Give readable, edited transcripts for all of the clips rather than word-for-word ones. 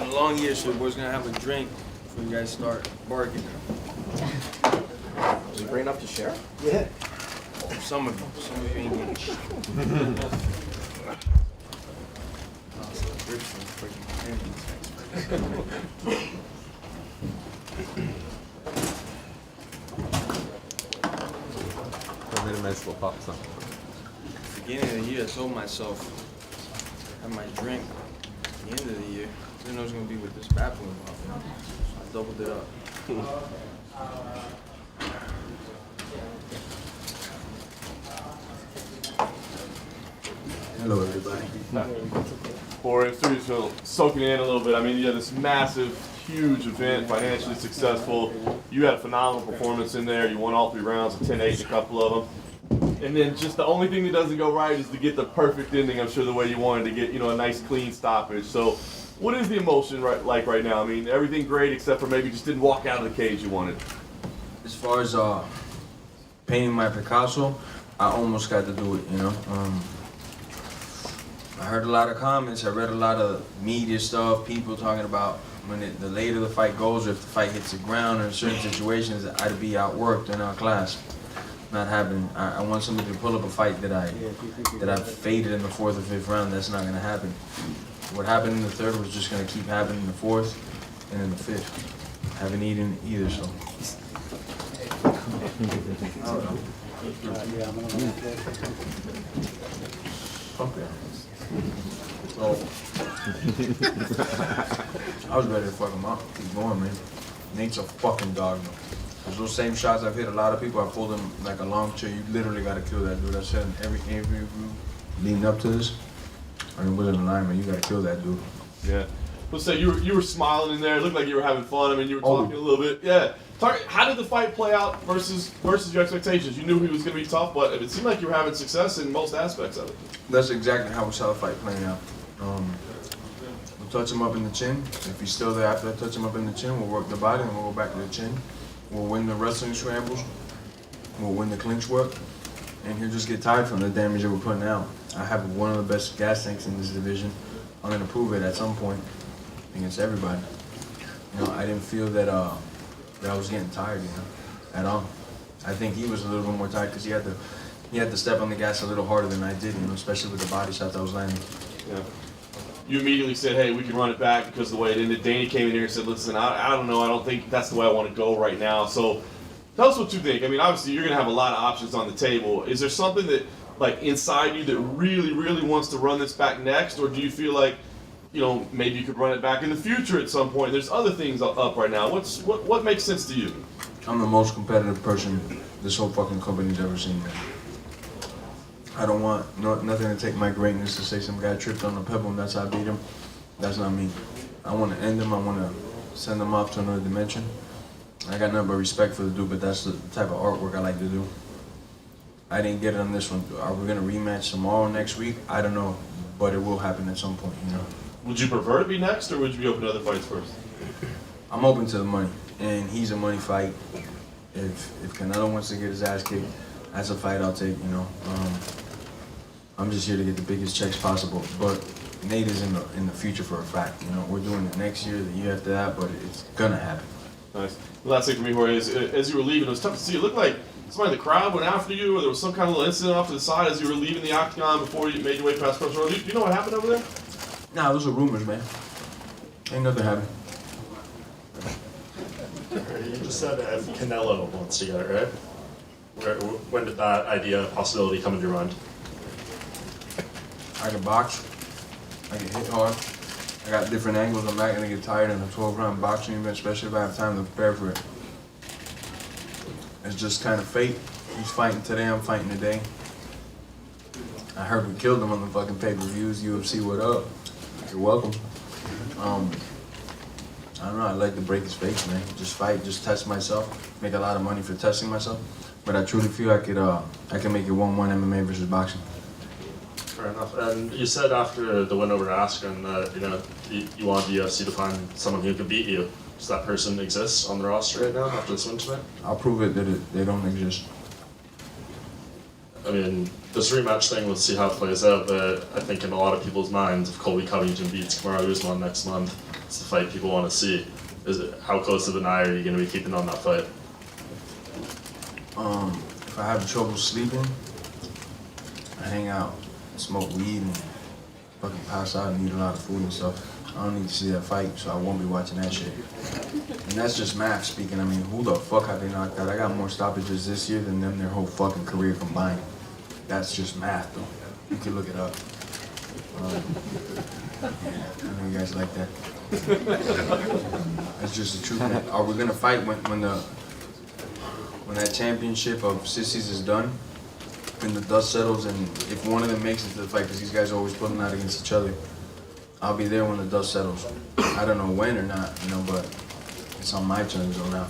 been a long year, so we're gonna have a drink before you guys start barking. Is it great enough to share? Yeah. Some of you ain't getting shit. I made a nice little pop song. Beginning of the year, I told myself I had my drink. At the end of the year, I didn't know it was gonna be with this bathroom involved. So I doubled it up. Hello, everybody. Jorge, so soaking in a little bit. I mean, you had this massive, huge event, financially successful. You had a phenomenal performance in there. You won all 3 rounds, a 10-8 in a couple of them. And then just the only thing that doesn't go right is to get the perfect ending, I'm sure, the way you wanted to get, a nice, clean stoppage. So what is the emotion like right now? I mean, everything great except for maybe just didn't walk out of the cage you wanted. As far as painting my Picasso, I almost got to do it, I heard a lot of comments, I read a lot of media stuff, people talking about the later the fight goes, or if the fight hits the ground, or in certain situations, I'd be outworked in our class. Not happening. I want somebody to pull up a fight that I faded in the 4th or 5th round. That's not gonna happen. What happened in the 3rd was just gonna keep happening in the 4th and in the 5th. Haven't eaten either, so. I don't know. Fuck that. So, I was ready to fuck him up. Keep going, man. Nate's a fucking dog, though. Cause those same shots I've hit a lot of people, I pulled them like a long chair. You literally gotta kill that dude. I said in every interview leading up to this, I mean, within alignment, you gotta kill that dude. Yeah. Let's say you were smiling in there. It looked like you were having fun. I mean, you were talking a little bit. Yeah. How did the fight play out versus your expectations? You knew he was going to be tough, but it seemed like you were having success in most aspects of it. That's exactly how we saw the fight playing out. We'll touch him up in the chin. If he's still there after I touch him up in the chin, we'll work the body and we'll go back to the chin. We'll win the wrestling scrambles. We'll win the clinch work. And he'll just get tired from the damage that we're putting out. I have one of the best gas tanks in this division. I'm going to prove it at some point against everybody. I didn't feel that I was getting tired, at all. I think he was a little bit more tired because he had to step on the gas a little harder than I did, especially with the body shot that was landing. Yeah. You immediately said, hey, we can run it back because of the way it ended. Danny came in here and said, listen, I don't know, I don't think that's the way I want to go right now. So tell us what you think. I mean, obviously you're going to have a lot of options on the table. Is there something that, like, inside you that really, really wants to run this back next? Or do you feel like, maybe you could run it back in the future at some point? There's other things up right now. What makes sense to you? I'm the most competitive person this whole fucking company's ever seen, man. I don't want nothing to take my greatness to say some guy tripped on a pebble and that's how I beat him. That's not me. I want to end him. I want to send him off to another dimension. I got nothing but respect for the dude, but that's the type of artwork I like to do. I didn't get it on this one. Are we going to rematch tomorrow, next week? I don't know, but it will happen at some point, Would you prefer to be next, or would you be open to other fights first? I'm open to the money, and he's a money fight. If Canelo wants to get his ass kicked, that's a fight I'll take, I'm just here to get the biggest checks possible, but Nate is in the future for a fact. We're doing it next year, the year after that, but it's gonna happen. Nice. The last thing for me, Jorge, is as you were leaving, it was tough to see. It looked like somebody in the crowd went after you, or there was some kind of little incident off to the side as you were leaving the octagon before you made your way past first row. Do you know what happened over there? Nah, those are rumors, man. Ain't nothing happened. You just said if Canelo wants to get it, right? When did that idea, possibility come into your mind? I can box. I can hit hard. I got different angles. I'm not gonna get tired in a 12-round boxing event, especially if I have time to prepare for it. It's just kind of fate. He's fighting today, I'm fighting today. I heard we killed him on the fucking pay-per-views. UFC, what up? You're welcome. I don't know, I like to break his face, man. Just fight, just test myself. Make a lot of money for testing myself. But I truly feel I can make it 1-1 MMA versus boxing. Fair enough. And you said after the win over Askren that you want the UFC to find someone who could beat you. Does that person exist on the roster right now after this win tonight? I'll prove it that they don't exist. I mean, this rematch thing, we'll see how it plays out, but I think in a lot of people's minds, if Kolby Covington beats Kamaru Usman next month, It's the fight people want to see. How close of an eye are you going to be keeping on that fight? If I have trouble sleeping, I hang out, smoke weed, and fucking pass out and eat a lot of food and stuff. I don't need to see that fight, so I won't be watching that shit. And that's just math speaking. I mean, who the fuck have they knocked out? I got more stoppages this year than them their whole fucking career combined. That's just math, though. You can look it up. Yeah, I know you guys like that. That's just the truth, man. Are we gonna fight when that championship of sissies is done and the dust settles, and if one of them makes it to the fight, because these guys are always pulling out against each other, I'll be there when the dust settles. I don't know when or not, but it's on my terms though now.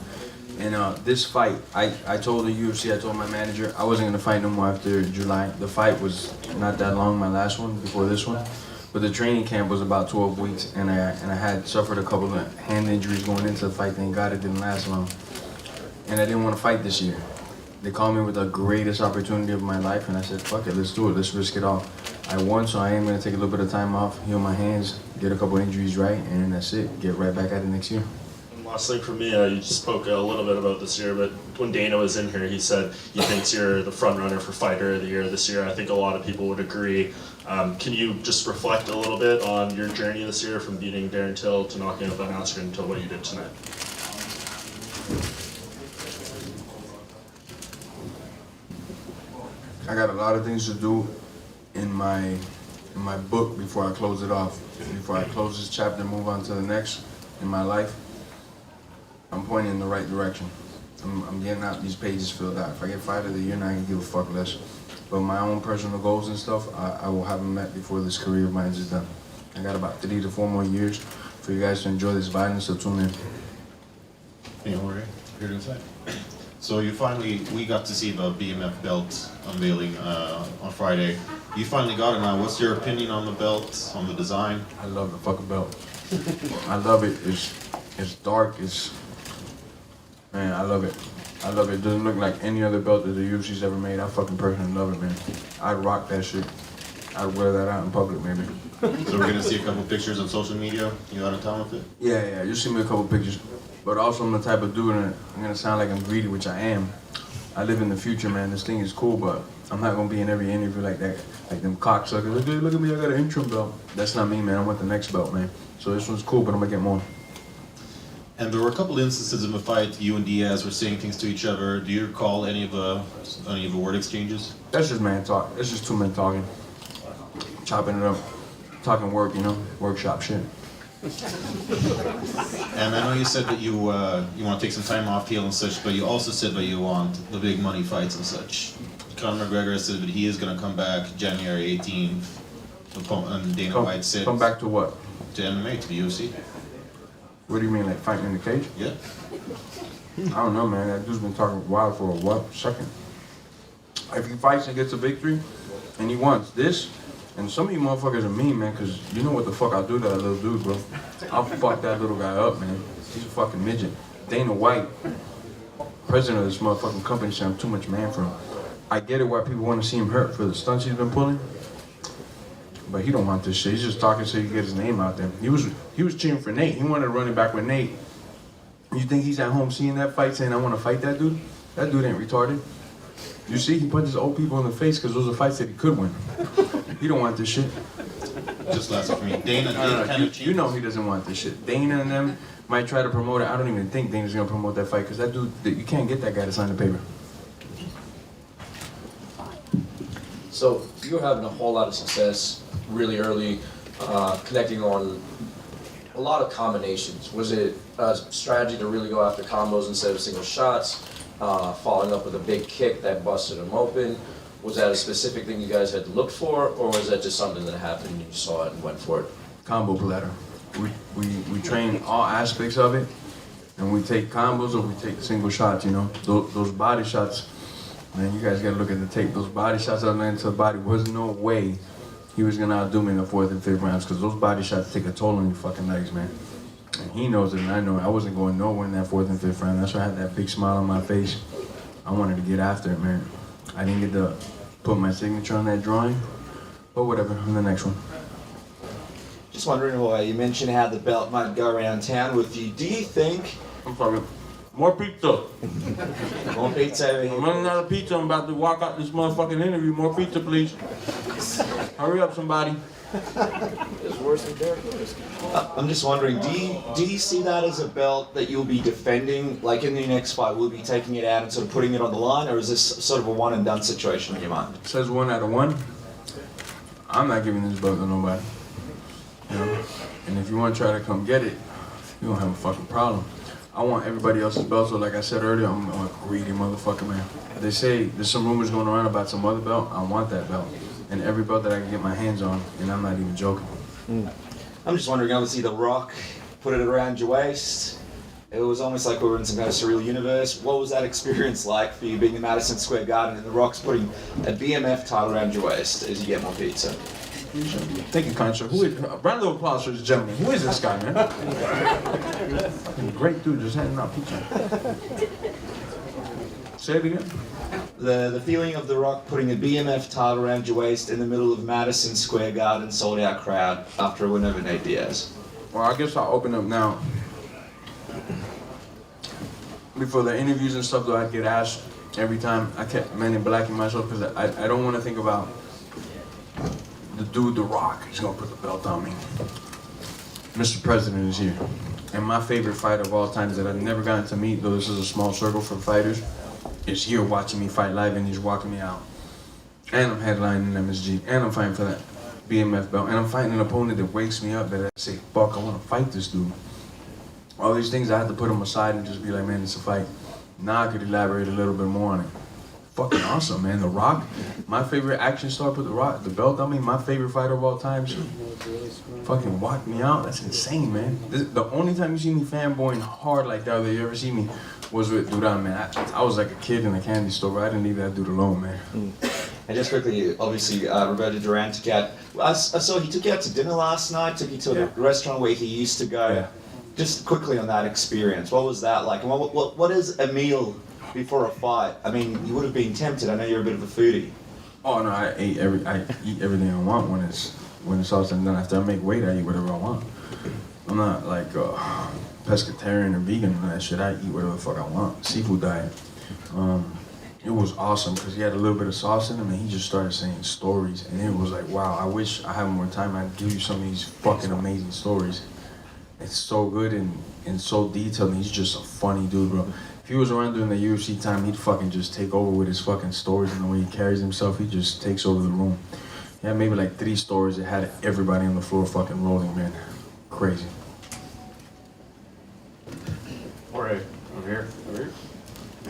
And this fight, I told the UFC, I told my manager, I wasn't gonna fight no more after July. The fight was not that long, my last one, before this one. But the training camp was about 12 weeks, and I had suffered a couple of hand injuries going into the fight. Thank God it didn't last long. And I didn't want to fight this year. They called me with the greatest opportunity of my life, and I said, fuck it, let's do it, let's risk it all. I won, so I am gonna take a little bit of time off, heal my hands, get a couple injuries right, and that's it. Get right back at it next year. Last thing for me, you spoke a little bit about this year, but when Dana was in here, he said he thinks you're the front runner for Fighter of the Year this year. I think a lot of people would agree. Can you just reflect a little bit on your journey this year from beating Darren Till to knocking out Ben Askren to what you did tonight? I got a lot of things to do in my book before I close it off. Before I close this chapter and move on to the next in my life, I'm pointing in the right direction. I'm getting out these pages filled out. If I get Fighter of the Year, now I can give a fuck less. But my own personal goals and stuff, I will have them met before this career of mine is done. I got about 3 to 4 more years for you guys to enjoy this violence, so tune in. Hey, Jorge, here to say. So we got to see the BMF belt unveiling on Friday. You finally got it now. What's your opinion on the belt, on the design? I love the fucking belt. I love it. It's dark. Man, I love it. I love it. It doesn't look like any other belt that the UFC's ever made. I fucking personally love it, man. I'd rock that shit. I'd wear that out in public, maybe. So we're gonna see a couple pictures on social media. You out of town with it? Yeah, you'll see me a couple pictures. But also I'm the type of dude, and I'm gonna sound like I'm greedy, which I am. I live in the future, man. This thing is cool, but I'm not gonna be in every interview like that. Like them cocksuckers. Like, hey, look at me, I got an interim belt. That's not me, man. I want the next belt, man. So this one's cool, but I'm gonna get more. And there were a couple instances in the fight. You and Diaz were saying things to each other. Do you recall any of the word exchanges? That's just man talk. That's just two men talking, chopping it up, talking work, workshop shit. And I know you said that you want to take some time off, heal and such, but you also said that you want the big money fights and such. Conor McGregor said that he is going to come back January 18th, and Dana White said... Come back to what? To MMA, to the UFC. What do you mean, like fighting in the cage? Yeah. I don't know, man. That dude's been talking wild for a second. If he fights and gets a victory, and he wants this, and some of you motherfuckers are mean, man, because you know what the fuck I'll do to that little dude, bro. I'll fuck that little guy up, man. He's a fucking midget. Dana White, president of this motherfucking company, said I'm too much man for him. I get it why people want to see him hurt for the stunts he's been pulling, but he don't want this shit. He's just talking so he can get his name out there. He was cheering for Nate. He wanted to run it back with Nate. You think he's at home seeing that fight saying, I want to fight that dude? That dude ain't retarded. You see, he put his old people in the face because those are fights that he could win. He don't want this shit. Just last one for me. Dana did kind of cheat. You know he doesn't want this shit. Dana and them might try to promote it. I don't even think Dana's going to promote that fight because that dude, you can't get that guy to sign the paper. So you were having a whole lot of success really early, connecting on a lot of combinations. Was it a strategy to really go after combos instead of single shots, following up with a big kick that busted him open? Was that a specific thing you guys had looked for, or was that just something that happened and you saw it and went for it? Combo platter. We train all aspects of it, and we take combos or we take single shots, Those body shots, man, you guys gotta look at the tape. Those body shots I landed to the body, was no way he was gonna outdo me in the 4th and 5th rounds, because those body shots take a toll on your fucking legs, man. And he knows it, and I know it. I wasn't going nowhere in that 4th and 5th round. That's why I had that big smile on my face. I wanted to get after it, man. I didn't get to put my signature on that drawing, but whatever, on the next one. Just wondering, Jorge, you mentioned how the belt might go around town with you. Do you think I'm fucking. More pizza. more pizza over I'm here? running out of pizza. I'm about to walk out this motherfucking interview. More pizza, please. Hurry up, somebody. It's worse than Derek Lewis. I'm just wondering, do you see that as a belt that you'll be defending, like in the next fight, will be taking it out and sort of putting it on the line, or is this sort of a one and done situation in your mind? It says 1 out of 1. I'm not giving this belt to nobody. You know? And if you want to try to come get it, you don't have a fucking problem. I want everybody else's belt, so like I said earlier, I'm a greedy motherfucker, man. They say there's some rumors going around about some other belt. I want that belt. And every belt that I can get my hands on, and I'm not even joking. I'm just wondering, obviously, The Rock put it around your waist. It was almost like we were in some kind of surreal universe. What was that experience like for you being in Madison Square Garden and The Rock's putting a BMF title around your waist as you get more pizza? Thank you, Contra. Round of applause for this gentleman. Who is this guy, man? Great dude, just handing out pizza. Say it again. The feeling of The Rock putting a BMF title around your waist in the middle of Madison Square Garden, sold out crowd after a win over Nate Diaz. Well, I guess I'll open up now. Before the interviews and stuff, though, I'd get asked every time. I kept men in blacking myself because I don't want to think about the dude, The Rock. He's gonna put the belt on me. Mr. President is here. And my favorite fighter of all time that I've never gotten to meet, though this is a small circle for fighters, is here watching me fight live, and he's walking me out. And I'm headlining MSG, and I'm fighting for that BMF belt, and I'm fighting an opponent that wakes me up, that I say, fuck, I want to fight this dude. All these things, I had to put them aside and just be like, man, it's a fight. Now I could elaborate a little bit more on it. Fucking awesome, man. The Rock, my favorite action star, put the belt on me. My favorite fighter of all time, fucking walked me out. That's insane, man. The only time you see me fanboying hard like that you ever see me was with Duran, man. I was like a kid in a candy store, but I didn't leave that dude alone, man. And just quickly, obviously, Roberto Duran took you out. I saw he took you out to dinner last night, took you to a restaurant where he used to go. Yeah. Just quickly on that experience, what was that like? And what is a meal before a fight? I mean, you would have been tempted. I know you're a bit of a foodie. Oh no, I eat everything I want when it's all said and done. After I make weight, I eat whatever I want. I'm not like pescatarian or vegan and that shit. I eat whatever the fuck I want. Seafood diet. It was awesome because he had a little bit of sauce in him, and he just started saying stories, and it was like, wow. I wish I had more time. I'd give you some of these fucking amazing stories. It's so good and so detailed, and he's just a funny dude, bro. If he was around during the UFC time, he'd fucking just take over with his fucking stories and the way he carries himself. He just takes over the room. He had maybe like 3 stories that had everybody on the floor fucking rolling, man. Crazy. Jorge, over here.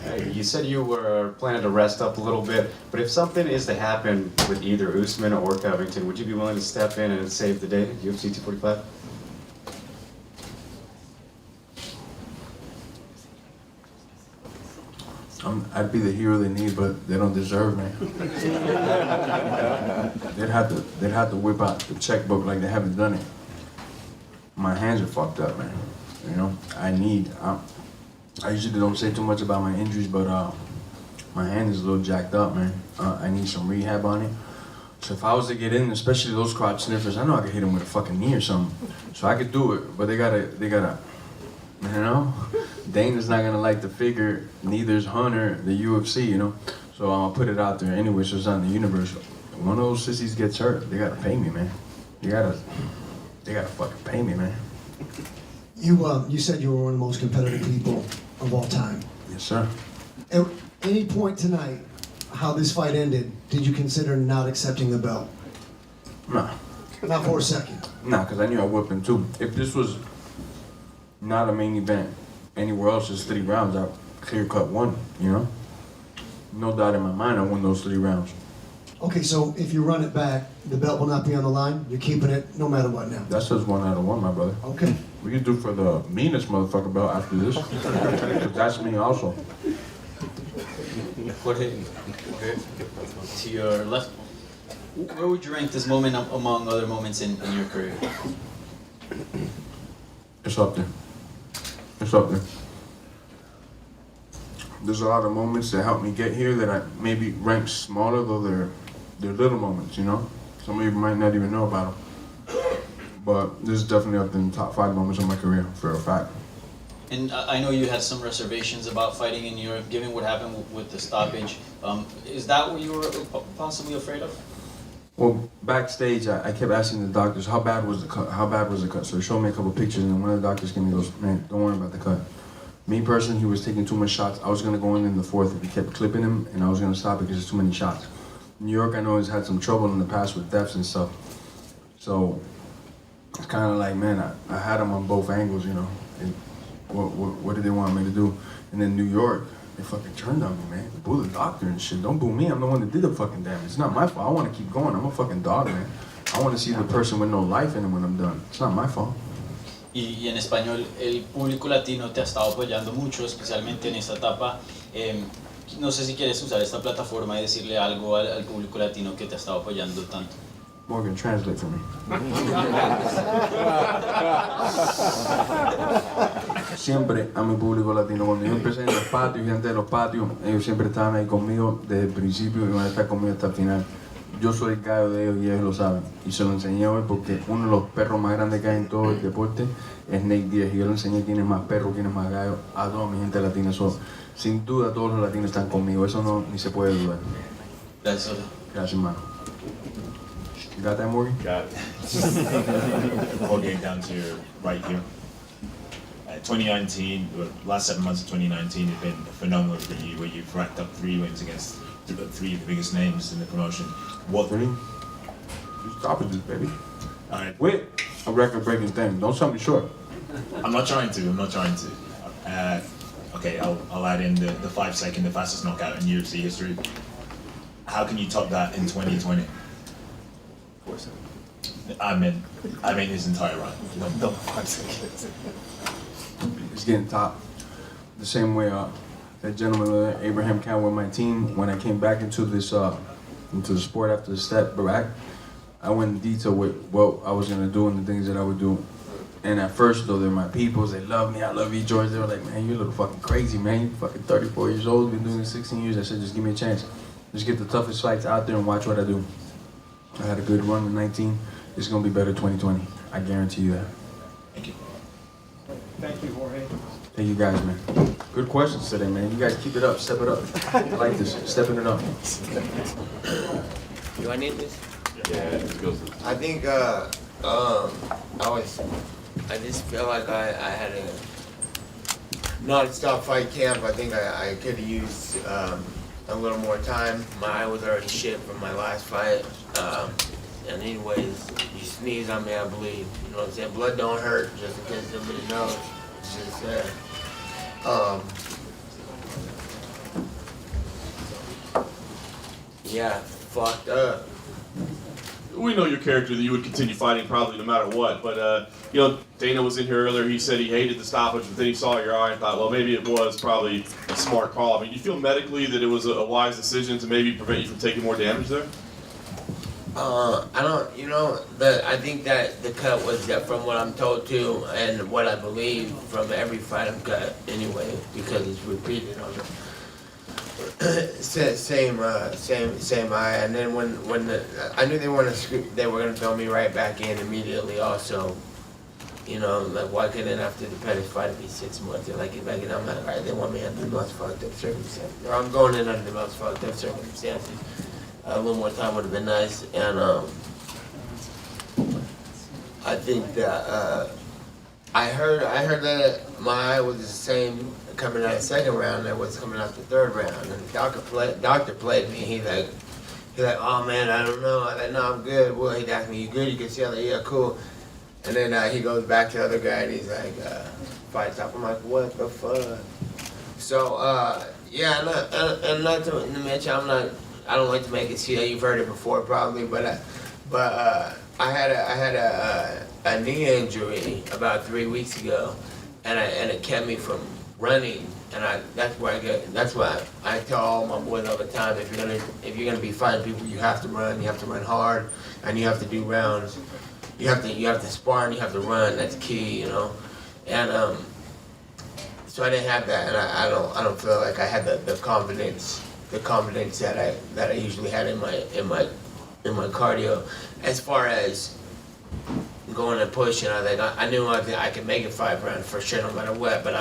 Hey, you said you were planning to rest up a little bit, but if something is to happen with either Usman or Covington, would you be willing to step in and save the day, UFC 245? I'd be the hero they need, but they don't deserve me. They'd have to whip out the checkbook like they haven't done it. My hands are fucked up, man. You know, I usually don't say too much about my injuries, but my hand is a little jacked up, man. I need some rehab on it. So if I was to get in, especially those crotch sniffers, I know I could hit them with a fucking knee or something. So I could do it, but they gotta, you know? Dana's not gonna like the figure, neither's Hunter, the UFC, you know? So I'm gonna put it out there anyway, so it's on the universe. When one of those sissies gets hurt, they gotta pay me, man. They gotta fucking pay me, man. You said you were one of the most competitive people of all time. Yes, sir. At any point tonight, how this fight ended, did you consider not accepting the belt? Nah. Not for a second. Nah, because I knew I'd whip him too. If this was not a main event anywhere else, just 3 rounds, I clear-cut won, you know? No doubt in my mind I won those 3 rounds. Okay, so if you run it back, the belt will not be on the line? You're keeping it no matter what now? That's just 1 out of 1, my brother. Okay. We could do for the meanest motherfucker belt after this. 'Cause that's me also. Jorge, to your left, where would you rank this moment among other moments in your career? It's up there. It's up there. There's a lot of moments that helped me get here that I maybe rank smaller, though they're little moments, you know? Some of you might not even know about them. But this is definitely up in the top 5 moments of my career, for a fact. And I know you had some reservations about fighting in New York, given what happened with the stoppage. Is that what you were possibly afraid of? Well, backstage, I kept asking the doctors, how bad was the cut? How bad was the cut? So they showed me a couple pictures, and one of the doctors came and goes, man, don't worry about the cut. Me personally, he was taking too much shots. I was going to go in the 4th if he kept clipping him, and I was going to stop it because there's too many shots. New York, I know, has had some trouble in the past with deaths and stuff. So it's kind of like, man, I had him on both angles, you know. And what did they want me to do? And then New York, they fucking turned on me, man. Boo the doctor and shit. Don't boo me. I'm the one that did the fucking damage. It's not my fault. I want to keep going. I'm a fucking dog, man. I want to see the person with no life in him when I'm done. It's not my fault. Y en español, el público latino te ha estado apoyando mucho, especialmente en esta etapa. No sé si quieres usar esta plataforma y decirle algo al público latino que te ha estado apoyando tanto. Morgan, translate for me. Siempre a mi público latino, cuando yo empecé en los patios, gente de los patios, ellos siempre estaban ahí conmigo desde el principio y van a estar conmigo hasta el final. Yo soy el gallo de ellos y ellos lo saben. Y se lo enseñé hoy porque uno de los perros más grandes que hay en todo el deporte es Nate Diaz. Y yo le enseñé quién es más perro, quién es más gallo a toda mi gente latina. Sin duda todos los latinos están conmigo, eso no ni se puede dudar. Gracias. Gracias, hermano. You got that, Morgan? Got it. Before getting down to your right here. 2019, the last 7 months of 2019 have been phenomenal for you, where you've racked up 3 wins against 3 of the biggest names in the promotion. What? 3? You stoppages, baby. All right. With a record-breaking thing. Don't sell me short. I'm not trying to. Okay, I'll add in the 5-second, the fastest knockout in UFC history. How can you top that in 2020? I mean his entire run. No 5 seconds. It's getting top. The same way that gentleman Abraham Cowan with my team, when I came back into this into the sport after the step back, I went in detail with what I was gonna do and the things that I would do. And at first, though, they're my peoples. They love me. I love you, George. They were like, man, you're a little fucking crazy, man. You're fucking 34 years old. Been doing this 16 years. I said, just give me a chance. Just get the toughest fights out there and watch what I do. I had a good run in 19. It's gonna be better 2020. I guarantee you that. Thank you. Thank you, Jorge. Thank you guys, man. Good questions today, man. You guys keep it up, step it up. I like this, stepping it up. Do I need this? Yeah, it goes. I think I just feel like I had a non-stop fight camp. I think I could have used a little more time. My eye was already shit from my last fight. And anyways, you sneeze on me, I bleed. You know what I'm saying? Blood don't hurt, just in case somebody knows. It's just yeah, fucked up. We know your character that you would continue fighting probably no matter what, but you know, Dana was in here earlier, he said he hated the stoppage, but then he saw your eye and thought, well, maybe it was probably a smart call. I mean, do you feel medically that it was a wise decision to maybe prevent you from taking more damage there? I don't, you know, I think that the cut was from what I'm told to and what I believe from every fight I've got anyway, because it's repeated on the same eye. And then when I knew they were gonna throw me right back in immediately. Also, you know, like why couldn't after the Pettis fight be 6 months? They're like, get back in. I'm like, all right, they want me under the most fucked up circumstances. Or I'm going in under the most fucked up circumstances. A little more time would have been nice, and I think that I heard that my eye was the same coming out of the second round that was coming out the third round, and the doctor played me. He's like, oh man, I don't know. I like, no, I'm good. Well, he asked me, you good? You can see, I'm like, yeah, cool. And then he goes back to the other guy, and he's like, fight stop. I'm like, what the fuck? So yeah, and not to mention, I don't like to make it seem like you've heard it before probably, but I had a knee injury about 3 weeks ago, and it kept me from running, and that's why I tell all my boys all the time, if you're gonna be fighting people, you have to run hard, and you have to do rounds, you have to spar and you have to run. That's key, you know, and so I didn't have that, and I don't feel like I had the confidence that I usually had in my cardio. As far as going and pushing. I knew I could make it 5 rounds for sure, no matter what. But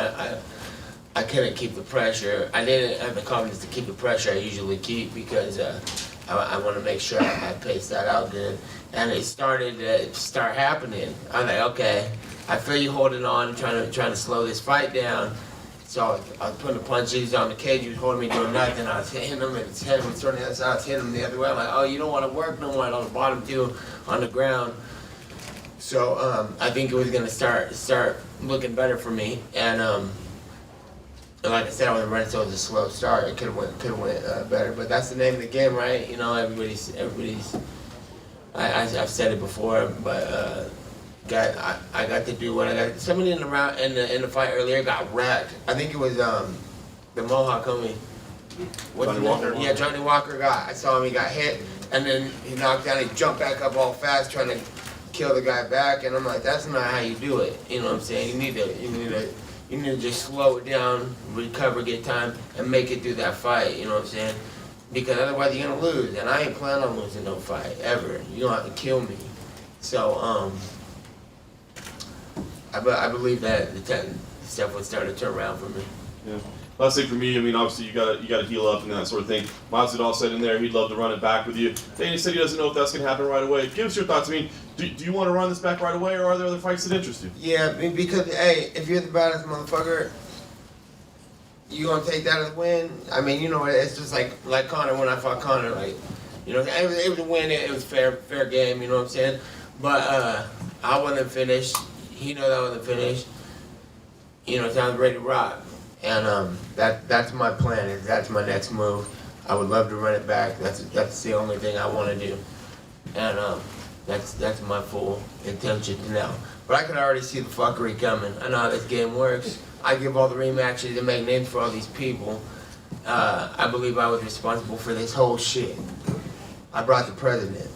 I couldn't keep the pressure. I didn't have the confidence to keep the pressure I usually keep because I want to make sure I pace that out good. And it started to happening. I'm like, okay, I feel you holding on, trying to slow this fight down. So I was putting the punches on the cage. He was holding me, doing nothing. I was hitting him, and his head was turning the other side. I was hitting him the other way. I'm like, oh, you don't want to work no more. On the bottom too, on the ground. So I think it was gonna start looking better for me. And like I said, I was running, so it was a slow start. It could have went better. But that's the name of the game, right? You know, everybody's. I've said it before, but. I got to do what I got. Somebody in the fight earlier got wrecked. I think it was the Mohawk homie. Johnny Walker? Yeah, Johnny Walker I saw him. He got hit, and then he knocked down. He jumped back up all fast, trying to kill the guy back. And I'm like, that's not how you do it. You know what I'm saying? You need to just slow it down, recover, get time, and make it through that fight. You know what I'm saying? Because otherwise you're gonna lose, and I ain't planning on losing no fight ever. You don't have to kill me. So I believe that the stuff would start to turn around for me. Yeah. Last thing for me, I mean, obviously you gotta heal up and that sort of thing. Masvidal said in there he'd love to run it back with you. Dana said he doesn't know if that's gonna happen right away. Give us your thoughts. I mean, do you want to run this back right away, or are there other fights that interest you? Yeah, because hey, if you're the baddest motherfucker, you gonna take that as a win. I mean, you know, it's just like Conor when I fought Conor. Like, you know, it was a win. It was fair game. You know what I'm saying? But I wasn't finished. He knows I wasn't finished. You know, so I was ready to rock. And that's my plan. That's my next move. I would love to run it back. That's the only thing I want to do. And that's my full intention now. But I can already see the fuckery coming. I know how this game works. I give all the rematches and make names for all these people. I believe I was responsible for this whole shit. I brought the president.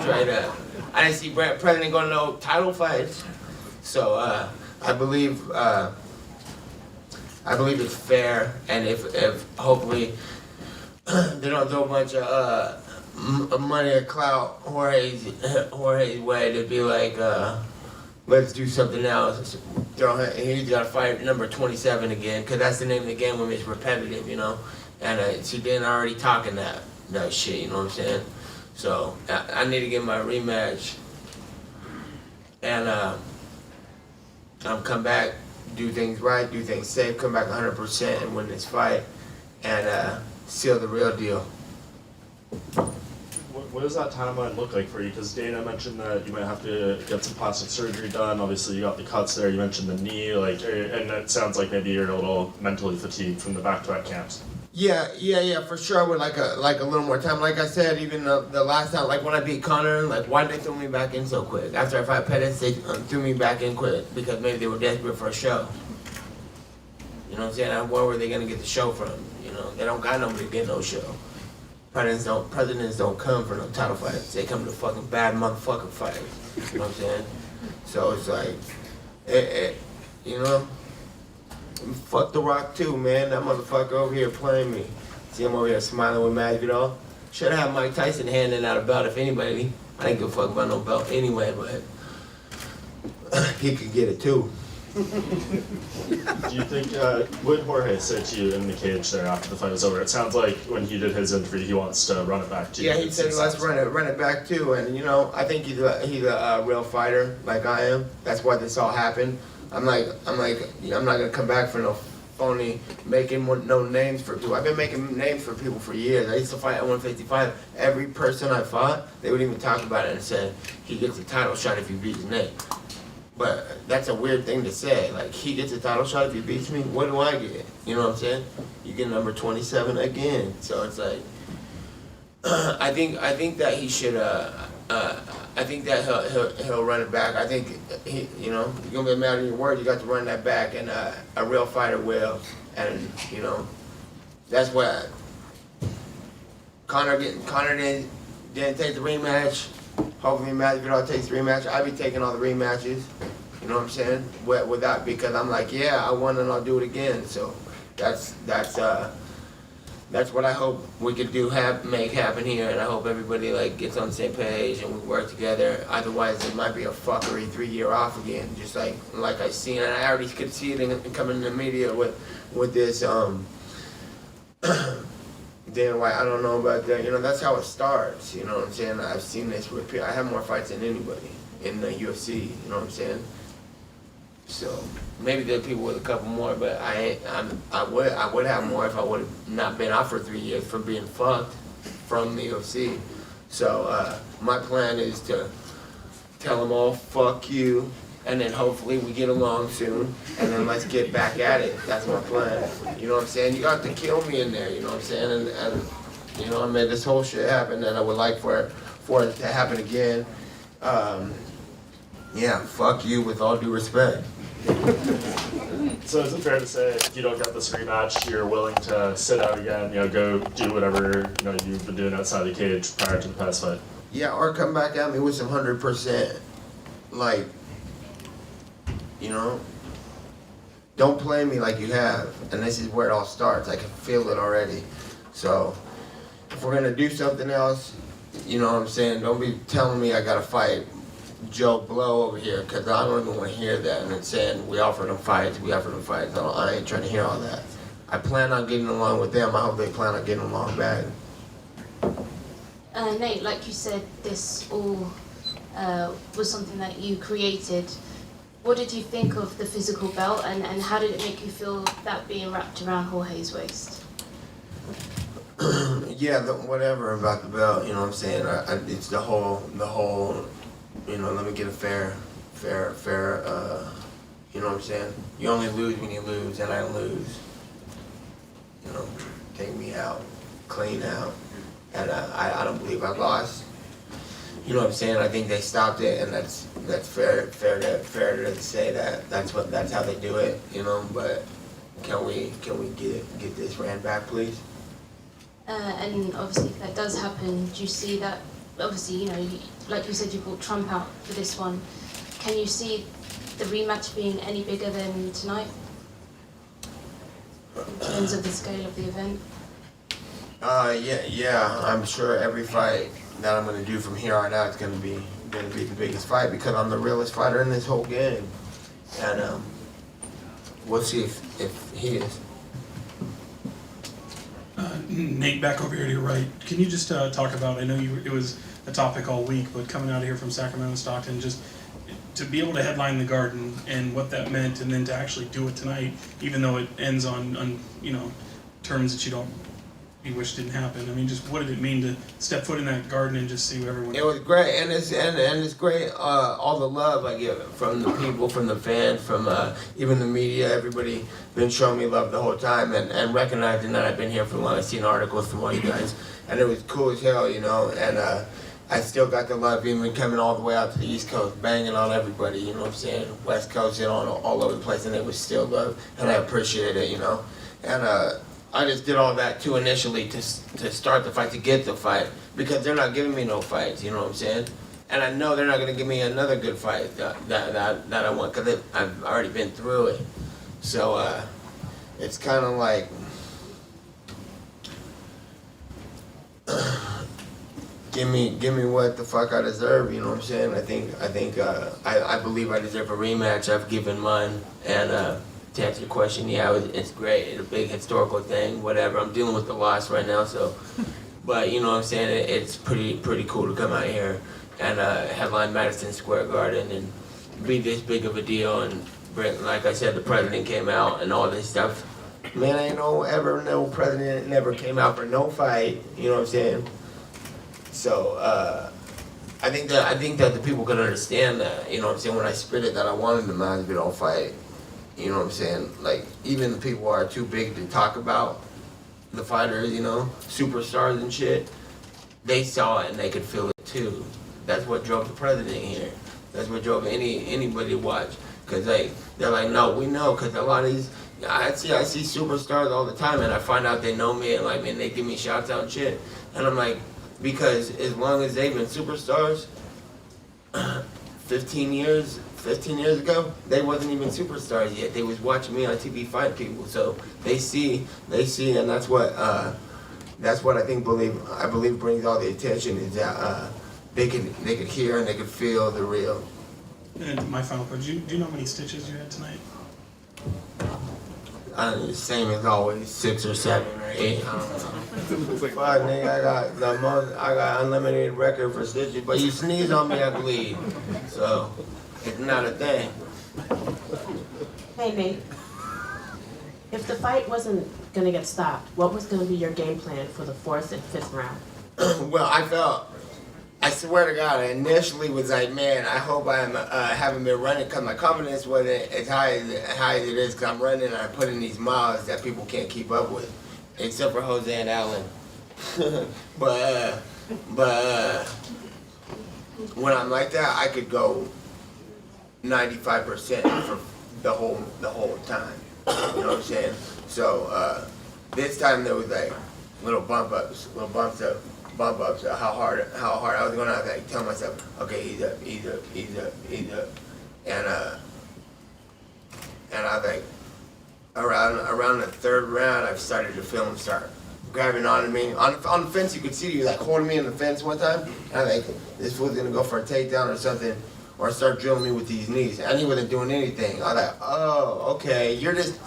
Straight up. I didn't see president going to no title fights. So I believe it's fair, and if hopefully they don't throw a bunch of money or clout Jorge's way to be like, let's do something else. He's got to fight number 27 again, because that's the name of the game when it's repetitive, you know. And she didn't already talking that shit, you know what I'm saying? So I need to get my rematch, and come back, do things right, do things safe, come back 100% and win this fight, and seal the real deal. What does that timeline look like for you? Because Dana mentioned that you might have to get some plastic surgery done. Obviously, you got the cuts there. You mentioned the knee, and it sounds like maybe you're a little mentally fatigued from the back-to-back camps. Yeah, for sure. With like a little more time. Like I said, even the last time, like when I beat Conor, like why did they throw me back in so quick? After I fought Pettis, they threw me back in quick because maybe they were desperate for a show. You know what I'm saying? Where were they gonna get the show from? You know, they don't got nobody to get no show. Presidents don't come for no title fights. They come to fucking bad motherfucking fights. You know what I'm saying? So it's like, you know. Fuck The Rock too, man. That motherfucker over here playing me. See him over here smiling with Masvidal. Should have Mike Tyson handing out a belt if anybody. I didn't give a fuck about no belt anyway, but he could get it too. Do you think, what did Jorge say to you in the cage there after the fight was over? It sounds like when he did his interview, he wants to run it back too. Yeah, he said let's run it back too, and you know, I think he's a real fighter like I am. That's why this all happened. I'm not gonna come back for no phony making no names for people. I've been making names for people for years. I used to fight at 155. Every person I fought, they would even talk about it and say he gets a title shot if you beat his name. But that's a weird thing to say. Like, he gets a title shot if he beats me. What do I get? You know what I'm saying? You get number 27 again. So it's like, I think that he should. I think that he'll run it back. I think you know, you're gonna be mad at your word. You got to run that back, and a real fighter will. And you know, that's what Conor didn't take the rematch. Hopefully Masvidal takes the rematch. I'll be taking all the rematches. You know what I'm saying? Without, because I'm like, yeah, I won and I'll do it again. So that's that's what I hope we could make happen here, and I hope everybody like gets on the same page and we work together. Otherwise, it might be a fuckery 3 year off again, just like I seen, and I already could see it coming in the media with this Dana White. I don't know about that. You know, that's how it starts. You know what I'm saying? I've seen this with people. I have more fights than anybody in the UFC. You know what I'm saying? So maybe there are people with a couple more, but I would have more if I would have not been out for 3 years for being fucked from the UFC. So my plan is to tell them all fuck you, and then hopefully we get along soon, and then let's get back at it. That's my plan. You know what I'm saying? You got to kill me in there. You know what I'm saying? And you know, I made this whole shit happen, and I would like for it to happen again. Yeah, fuck you with all due respect. So is it fair to say if you don't get this rematch, you're willing to sit out again, you know, go do whatever, you know, you've been doing outside the cage prior to the past fight? Yeah, or come back at me with some 100%, like, you know, don't play me like you have. And this is where it all starts. I can feel it already. So if we're gonna do something else, you know what I'm saying, don't be telling me I gotta fight Joe Blow over here, because I don't even want to hear that, and then saying we offered them fights. I ain't trying to hear all that. I plan on getting along with them. I hope they plan on getting along back. Nate, like you said, this all was something that you created. What did you think of the physical belt, and how did it make you feel that being wrapped around Jorge's waist? Yeah, whatever about the belt, you know what I'm saying? It's the whole, you know, let me get a fair, you know what I'm saying? You only lose when you lose, and I lose. You know, take me out, clean out, and I don't believe I lost. You know what I'm saying? I think they stopped it, and that's fair to say that. That's how they do it, you know. But can we get this ran back, please? And obviously, if that does happen, do you see that? Obviously, you know, like you said, you brought Trump out for this one. Can you see the rematch being any bigger than tonight? In terms of the scale of the event? Yeah. I'm sure every fight that I'm gonna do from here on out is gonna be the biggest fight, because I'm the realest fighter in this whole game, and we'll see if he is. Nate, back over here to your right. Can you just talk about, I know it was a topic all week, but coming out of here from Sacramento and Stockton, just to be able to headline the Garden and what that meant, and then to actually do it tonight, even though it ends on you know, terms that you wish didn't happen. I mean, just what did it mean to step foot in that Garden and just see everyone? It was great, and it's great. All the love I get from the people, from the fans, from even the media. Everybody been showing me love the whole time, and recognizing that I've been here for long. I've seen articles from all you guys, and it was cool as hell, you know. And I still got the love, even coming all the way out to the East Coast, banging on everybody. You know what I'm saying? West Coast and all over the place, and it was still love, and I appreciate it, you know. And I just did all that too initially to start the fight, to get the fight, because they're not giving me no fights, you know what I'm saying? And I know they're not going to give me another good fight that I want, because I've already been through it. So it's kind of like, give me what the fuck I deserve, you know what I'm saying? I believe I deserve a rematch. I've given mine, and to answer your question, yeah, it's great. It's a big historical thing, whatever. I'm dealing with the loss right now, so. But you know what I'm saying? It's pretty cool to come out here and headline Madison Square Garden and be this big of a deal. And bring, like I said, the president came out and all this stuff. Man, I ain't no president never came out for no fight. You know what I'm saying? So I think that the people can understand that. You know what I'm saying? When I spit it, that I wanted the Masvidal fight. You know what I'm saying? Like, even the people who are too big to talk about the fighters, you know, superstars and shit, they saw it and they could feel it too. That's what drove the president here. That's what drove anybody to watch. Because they're like, no, we know, because a lot of these, I see superstars all the time, and I find out they know me, and like, man, they give me shouts out and shit. And I'm like, because as long as they've been superstars, 15 years ago, they wasn't even superstars yet. They was watching me on TV fight people. So they see, and that's what that's what I believe brings all the attention is that they could hear and they could feel the real. And my final question, do you know how many stitches you had tonight? Same as always, 6 or 7 or 8. I don't know. Fuck, nigga, I got unlimited record for stitches, but you sneeze on me, I bleed. So it's not a thing. Hey Nate, if the fight wasn't gonna get stopped, what was gonna be your game plan for the 4th and 5th round? Well, I swear to God, I initially was like, man, I hope I haven't been running because my confidence wasn't as high as it is because I'm running and I put in these miles that people can't keep up with, except for Jose and Allen. but when I'm like that, I could go 95% for the whole time. You know what I'm saying? So this time there was like little bump ups of how hard I was going. I was like telling myself, okay, ease up, and I was like, around the 3rd round, I started to feel him start grabbing onto me. On the fence, you could see he was like holding me in the fence one time, and I was like, this fool's gonna go for a takedown or something, or start drilling me with these knees, and he wasn't doing anything. I was like, oh, okay, you're just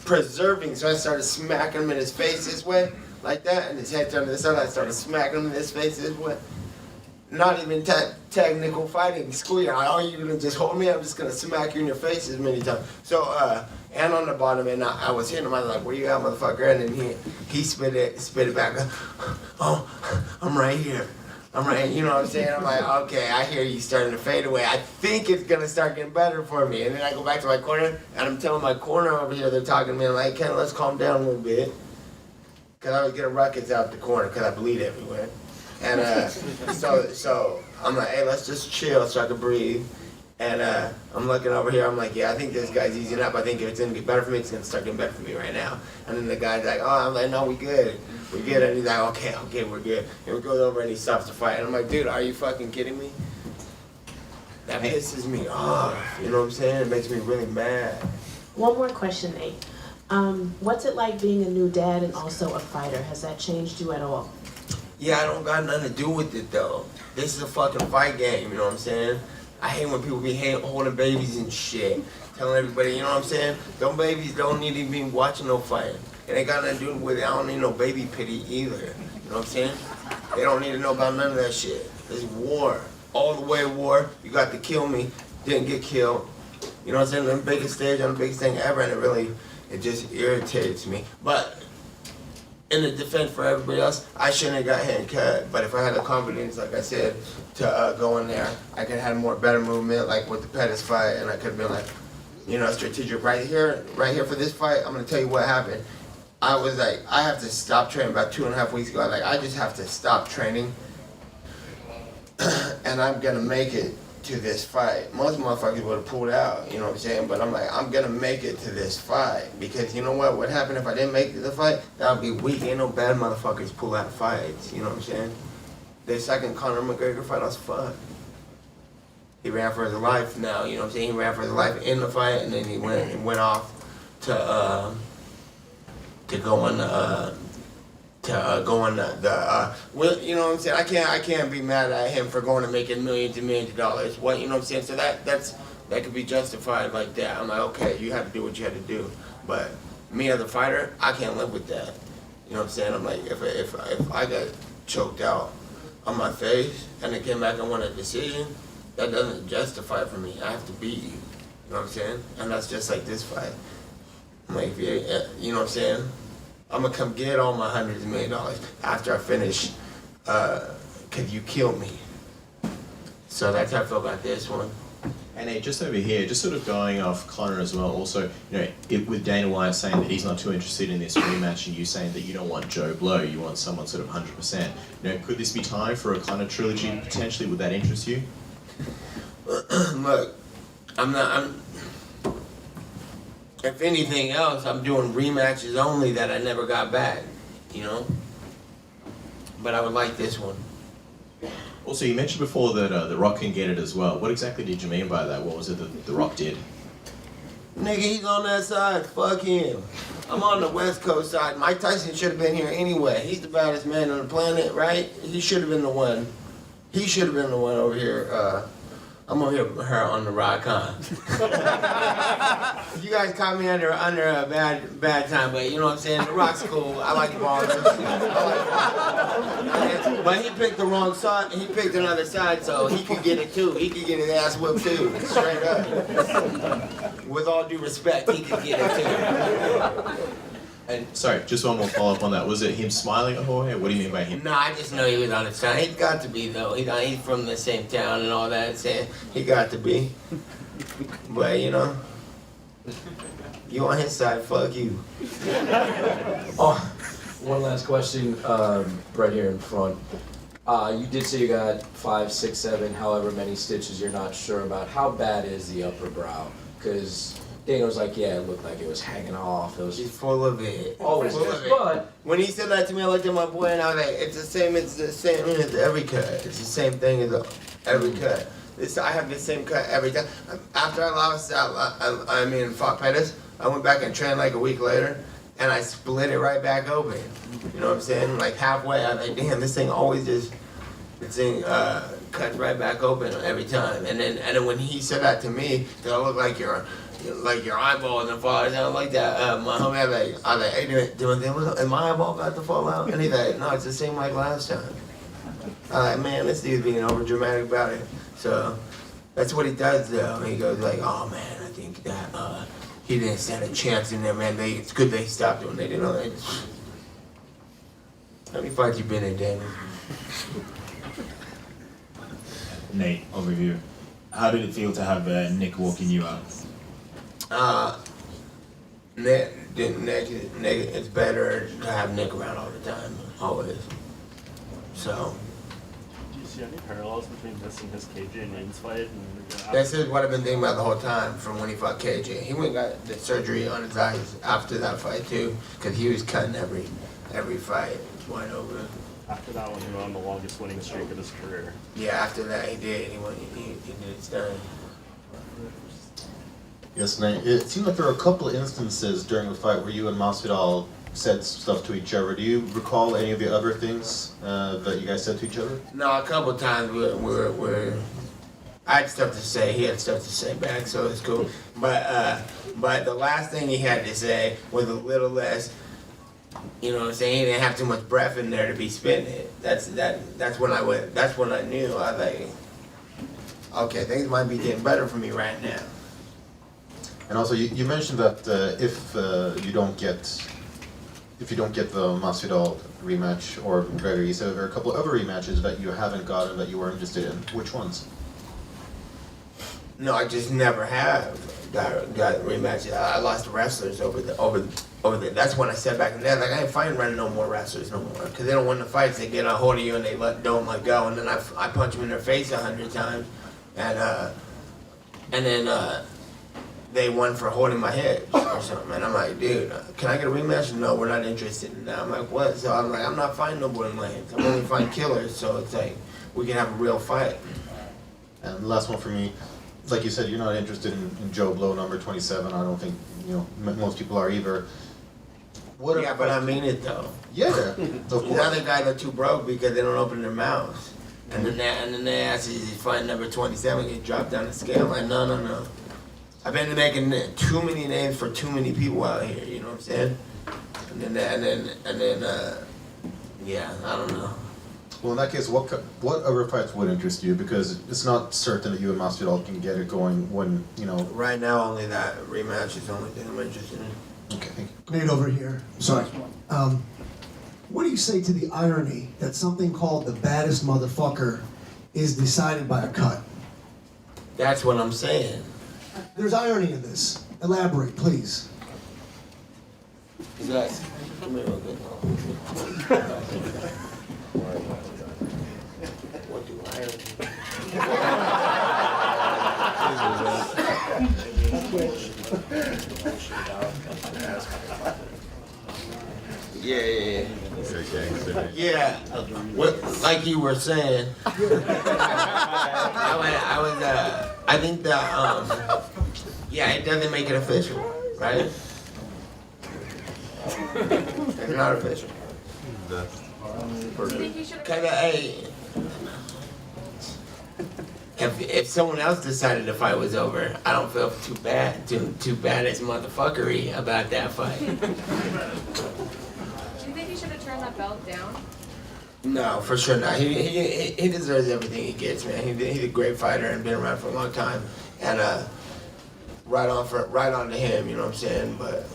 preserving. So I started smacking him in his face this way, like that, and his head turned to the side. I started smacking him in his face this way. Not even technical fighting. Screw you. Are you gonna just hold me? I'm just gonna smack you in your face as many times. So, and on the bottom, and I was hitting him. I was like, "Where you at, motherfucker?" And then he spit it back. Oh, I'm right here. I'm right. You know what I'm saying? I'm like, okay, I hear you starting to fade away. I think it's gonna start getting better for me. And then I go back to my corner, and I'm telling my corner over here, they're talking to me. I'm like, Ken, let's calm down a little bit. Because I was getting ruckus out the corner because I bleed everywhere. And so I'm like, hey, let's just chill so I can breathe. And I'm looking over here, I'm like, yeah, I think this guy's easing up. I think if it's gonna get better for me, it's gonna start getting better for me right now. And then the guy's like, oh, I'm like, no, we good. We're good. And he's like, okay, we're good. And we goes over and he stops the fight. And I'm like, dude, are you fucking kidding me? That pisses me off. You know what I'm saying? It makes me really mad. One more question, Nate. What's it like being a new dad and also a fighter? Has that changed you at all? Yeah, I don't got nothing to do with it though. This is a fucking fight game, you know what I'm saying? I hate when people be holding babies and shit. Telling everybody, you know what I'm saying? Them babies don't need to be watching no fight. It ain't got nothing to do with it. I don't need no baby pity either. You know what I'm saying? They don't need to know about none of that shit. It's war. All the way war. You got to kill me. Didn't get killed. You know what I'm saying? The biggest stage on the biggest thing ever, and it just irritates me. But in the defense for everybody else, I shouldn't have got hand cut. But if I had the confidence, like I said, to go in there, I could have had better movement, like with the Pettis fight, and I could have been like, you know, strategic right here for this fight. I'm gonna tell you what happened. I was like, I have to stop training about 2.5 weeks ago. I was like, I just have to stop training, and I'm gonna make it to this fight. Most motherfuckers would have pulled out, you know what I'm saying? But I'm like, I'm gonna make it to this fight because you know what? What happened if I didn't make it to the fight? That would be weak. Ain't no bad motherfuckers pull out fights, you know what I'm saying? The second Conor McGregor fight, I was fucked. He ran for his life now, you know what I'm saying? He ran for his life in the fight, and then he went off to go on well, you know what I'm saying? I can't be mad at him for going and making millions and millions of dollars. What, you know what I'm saying? So that could be justified like that. I'm like, okay, you had to do what you had to do. But me as a fighter, I can't live with that. You know what I'm saying? I'm like, if I got choked out on my face and it came back and won a decision, that doesn't justify it for me. I have to beat you. You know what I'm saying? And that's just like this fight. I'm like, you know what I'm saying? I'm gonna come get all my hundreds of $1 million after I finish, cause you killed me. So that's how I feel about this one. And hey, just over here, just sort of going off Conor as well, also, you know, with Dana White saying that he's not too interested in this rematch and you saying that you don't want Joe Blow, you want someone sort of 100%. You know, could this be time for a Conor trilogy potentially? Would that interest you? Look, if anything else, I'm doing rematches only that I never got back, you know? But I would like this one. Also, you mentioned before that The Rock can get it as well. What exactly did you mean by that? What was it that The Rock did? Nigga, he's on that side. Fuck him. I'm on the West Coast side. Mike Tyson should have been here anyway. He's the baddest man on the planet, right? He should have been the one. He should have been the one over here. I'm over here with her on the rock, huh? You guys caught me under a bad time, but you know what I'm saying? The Rock's cool. I like ballers. But he picked the wrong side. He picked another side, so he could get it too. He could get his ass whipped too, straight up. With all due respect, he could get it too. And sorry, just one more follow up on that. Was it him smiling at Jorge? What do you mean by him? No, I just know he was on his side. He's got to be though. He's from the same town and all that. So he got to be. But you know, you on his side, fuck you. Oh, one last question, right here in front. You did say you got 5, 6, 7, however many stitches you're not sure about. How bad is the upper brow? Because Dana was like, yeah, it looked like it was hanging off. It was. He's full of it. Always full is. of it. But when he said that to me, I looked at my boy and I was like, it's the same as every cut. It's the same thing as every cut. I have the same cut every time. After I lost, fought Pettis, I went back and trained like a week later, and I split it right back open. You know what I'm saying? Like halfway, I was like, damn, this thing always just, cuts right back open every time. And then when he said that to me, that look like your eyeball isn't falling down like that. My homie, I was like, hey, is my eyeball about to fall out? And he's like, no, it's the same like last time. I'm like, man, this dude's being over dramatic about it. So that's what he does though. He goes like, oh man, I think that he didn't stand a chance in there, man. It's good they stopped him. They didn't know that. How many fights you been in, Damon? Nate, over here. How did it feel to have Nick walking you out? Nick, it's better to have Nick around all the time, always. So. Do you see any parallels between this and his KJ and Name's fight? That's what I've been thinking about the whole time from when he fought KJ. He went and got the surgery on his eyes after that fight too, because he was cutting every fight. It's wide open. After that one, he went on the longest winning streak of his career. Yeah, after that he did. He did his thing. Yes, Nate. It seemed like there were a couple of instances during the fight where you and Masvidal said stuff to each other. Do you recall any of the other things that you guys said to each other? No, a couple times I had stuff to say. He had stuff to say back, so it's cool. But the last thing he had to say was a little less. You know what I'm saying? He didn't have too much breath in there to be spitting it. That's when I went. That's when I knew. I was like, okay, things might be getting better for me right now. And also, you mentioned that if you don't get the Masvidal rematch or McGregor, you said there are a couple of other rematches that you haven't gotten that you were interested in. Which ones? No, I just never have got rematches. I lost to wrestlers over the. That's when I said back in the day, like I ain't fighting running no more wrestlers no more, because they don't win the fights. They get a hold of you and they don't let go, and then I punch them in their face 100 times, and then they won for holding my head or something. And I'm like, dude, can I get a rematch? No, we're not interested in that. I'm like, what? So I'm like, I'm not fighting no boring lanes. I'm only fighting killers. So it's like we can have a real fight. And the last one for me, it's like you said, you're not interested in Joe Blow number 27. I don't think most people are either. Yeah, but I mean it though. Yeah, of course. The other guys are too broke because they don't open their mouths. And then they ask you to fight number 27, get dropped down the scale. I'm like, no. I've been making too many names for too many people out here, you know what I'm saying? And then yeah, I don't know. Well, in that case, what other fights would interest you? Because it's not certain that you and Masvidal can get it going when, Right now, only that rematch is the only thing I'm interested in. Okay, thank you. Nate over here. Sorry. What do you say to the irony that something called the baddest motherfucker is decided by a cut? That's what I'm saying. There's irony in this. Elaborate, please. Exactly. Come here real quick. What do Yeah. Yeah. What, like you were saying, I think that, yeah, it doesn't make it official, right? It's not official. Kinda, hey, if someone else decided the fight was over, I don't feel too bad as motherfuckery about that fight. Do you think he should have turned that belt down? No, for sure not. He deserves everything he gets, man. He's a great fighter and been around for a long time. And right on to him, you know what I'm saying? But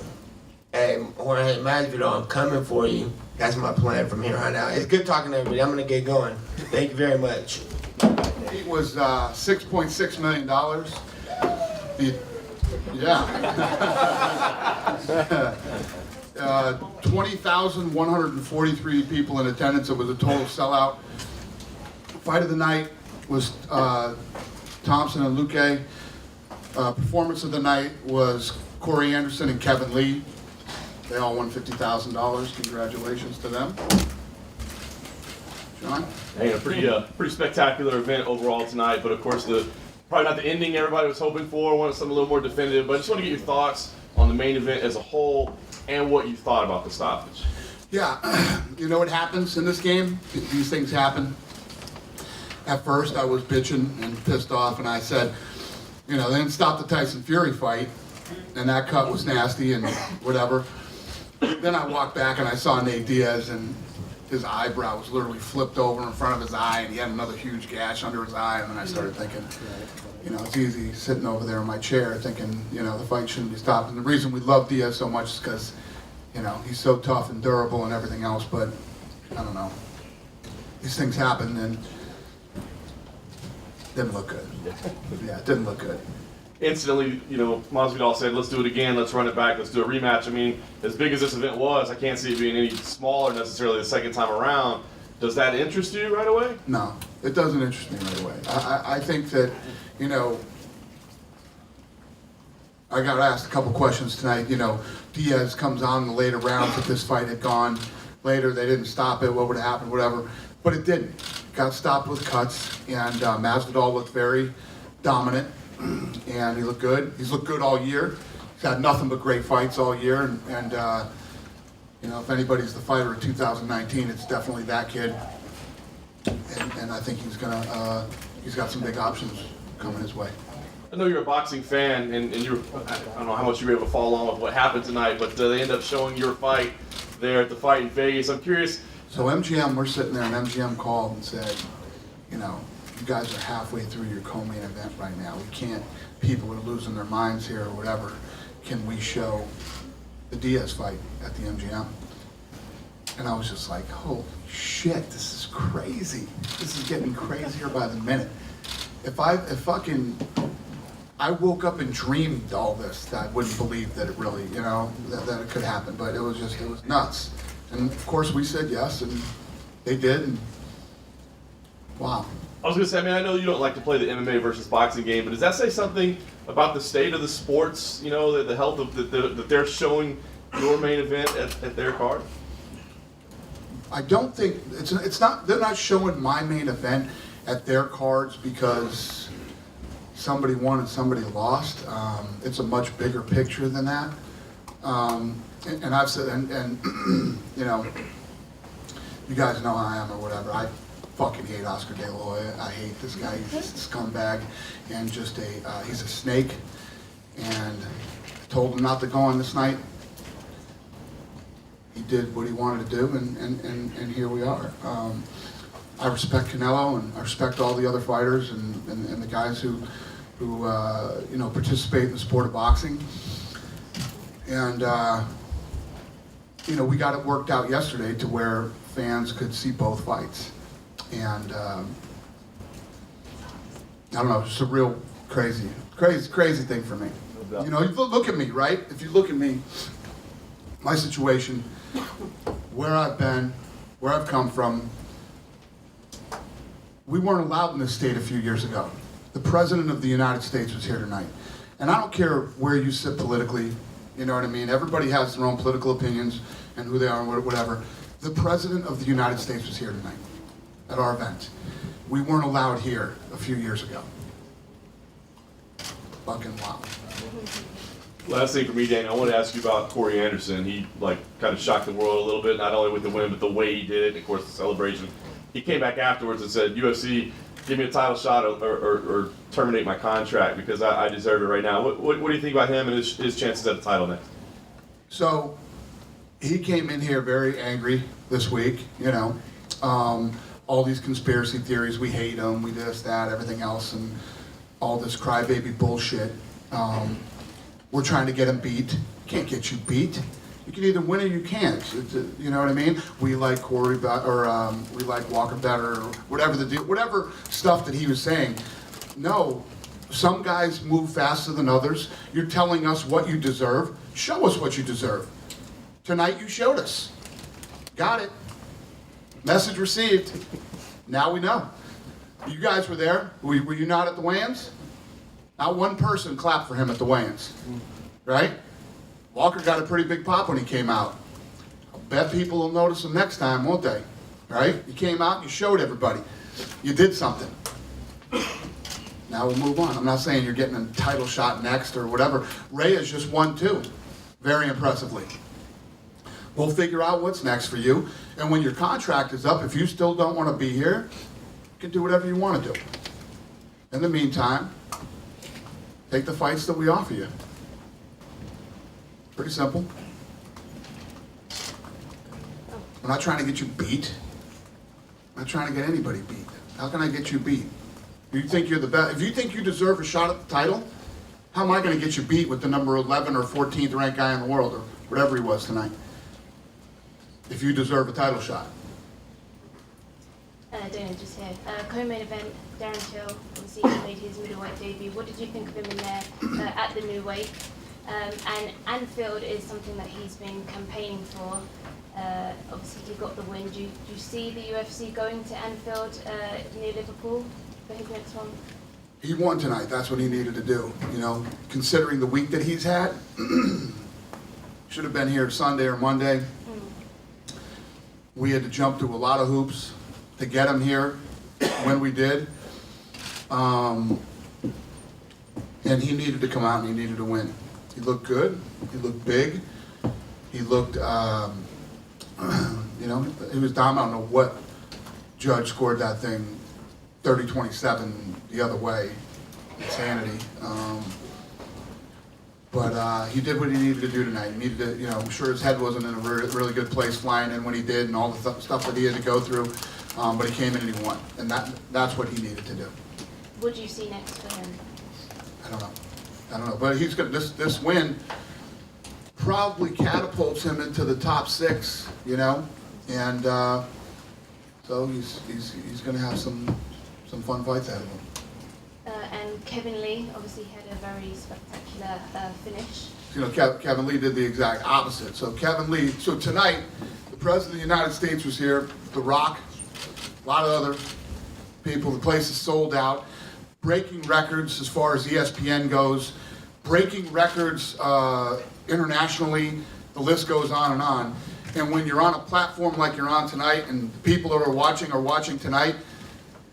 hey, Jorge Masvidal, I'm coming for you. That's my plan from here on out. It's good talking to everybody. I'm gonna get going. Thank you very much. It was $6.6 million. Yeah. 20,143 people in attendance. It was a total sellout. Fight of the night was Thompson and Luque. Performance of the night was Corey Anderson and Kevin Lee. They all won $50,000. Congratulations to them. John? Hey, a pretty spectacular event overall tonight, but of course probably not the ending everybody was hoping for. Wanted something a little more definitive, but I just want to get your thoughts on the main event as a whole and what you thought about the stoppage. Yeah, you know what happens in this game? These things happen. At first, I was bitching and pissed off, and I said, they didn't stop the Tyson Fury fight, and that cut was nasty and whatever. Then I walked back and I saw Nate Diaz, and his eyebrow was literally flipped over in front of his eye, and he had another huge gash under his eye, and then I started thinking, it's easy sitting over there in my chair thinking, the fight shouldn't be stopped. And the reason we love Diaz so much is because, he's so tough and durable and everything else, but I don't know. These things happen, and it didn't look good. Yeah, it didn't look good. Instantly, Masvidal said, let's do it again, let's run it back, let's do a rematch. I mean, as big as this event was, I can't see it being any smaller necessarily the second time around. Does that interest you right away? No, it doesn't interest me right away. I think that, I got asked a couple questions tonight. Diaz comes on in the later rounds if this fight had gone later, they didn't stop it, what would have happened, whatever. But it didn't. Got stopped with cuts, and Masvidal looked very dominant. And he looked good. He's looked good all year. He's had nothing but great fights all year. And if anybody's the fighter of 2019, it's definitely that kid. And I think he's got some big options coming his way. I know you're a boxing fan, and I don't know how much you were able to follow along with what happened tonight, but they end up showing your fight there at the fight in Vegas. I'm curious. So MGM, we're sitting there, and MGM called and said, you guys are halfway through your co-main event right now. We can't, people are losing their minds here or whatever. Can we show the Diaz fight at the MGM? And I was just like, holy shit, this is crazy. This is getting crazier by the minute. If I woke up and dreamed all this, I wouldn't believe that it really, that it could happen. But it was nuts. And of course we said yes, and they did, and wow. I was going to say, I know you don't like to play the MMA versus boxing game, but does that say something about the state of the sports, the health of that they're showing your main event at their card? I don't think, they're not showing my main event at their cards because somebody won and somebody lost. It's a much bigger picture than that. And I've said, and you guys know how I am or whatever. I fucking hate Oscar De La Hoya. I hate this guy. He's a scumbag and just he's a snake. And I told him not to go on this night. He did what he wanted to do, and here we are. I respect Canelo, and I respect all the other fighters and the guys who participate in the sport of boxing. And we got it worked out yesterday to where fans could see both fights. And I don't know, just a real crazy thing for me. You look at me, right? If you look at me, my situation, where I've been, where I've come from, we weren't allowed in this state a few years ago. The President of the United States was here tonight. And I don't care where you sit politically, you know what I mean? Everybody has their own political opinions and who they are and whatever. The President of the United States was here tonight at our event. We weren't allowed here a few years ago. Fucking wow. Last thing for me, Dana, I want to ask you about Corey Anderson. He kind of shocked the world a little bit, not only with the win, but the way he did it, and of course the celebration. He came back afterwards and said, UFC, give me a title shot or terminate my contract because I deserve it right now. What do you think about him and his chances at the title next? So, he came in here very angry this week, all these conspiracy theories, we hate him, we this, that, everything else, and all this crybaby bullshit. We're trying to get him beat. Can't get you beat. You can either win or you can't. You know what I mean? We like Corey or we like Walker better, or whatever the deal, whatever stuff that he was saying. No, some guys move faster than others. You're telling us what you deserve. Show us what you deserve. Tonight you showed us. Got it. Message received. Now we know. You guys were there. Were you not at the weigh-ins? Not one person clapped for him at the weigh-ins, right? Walker got a pretty big pop when he came out. I bet people will notice him next time, won't they? Right? You came out and you showed everybody. You did something. Now we'll move on. I'm not saying you're getting a title shot next or whatever. Reyes just won too, very impressively. We'll figure out what's next for you. And when your contract is up, if you still don't want to be here, you can do whatever you want to do. In the meantime, take the fights that we offer you. Pretty simple. I'm not trying to get you beat. I'm not trying to get anybody beat. How can I get you beat? You think you're the best? If you think you deserve a shot at the title, how am I going to get you beat with the number 11 or 14th ranked guy in the world or whatever he was tonight? If you deserve a title shot. Dana, just here. Co-main event, Darren Till, obviously he made his middleweight debut. What did you think of him in there at the new weight? And Anfield is something that he's been campaigning for. Obviously he got the win. Do you see the UFC going to Anfield near Liverpool for his next one? He won tonight. That's what he needed to do. Considering the week that he's had, should have been here Sunday or Monday. We had to jump through a lot of hoops to get him here when we did. And he needed to come out and he needed to win. He looked good. He looked big. He looked, he was dominant. I don't know what judge scored that thing 30-27 the other way. Insanity. But he did what he needed to do tonight. He needed to, I'm sure his head wasn't in a really good place flying in when he did and all the stuff that he had to go through. But he came in and he won. And that's what he needed to do. What do you see next for him? I don't know. But he's gonna this win probably catapults him into the top 6, and so he's gonna have some fun fights ahead of him. And Kevin Lee obviously had a very spectacular finish. Kevin Lee did the exact opposite. So tonight, the President of the United States was here, The Rock, a lot of other people. The place is sold out, breaking records as far as ESPN goes, breaking records internationally. The list goes on and on. And when you're on a platform like you're on tonight, and the people that are watching tonight,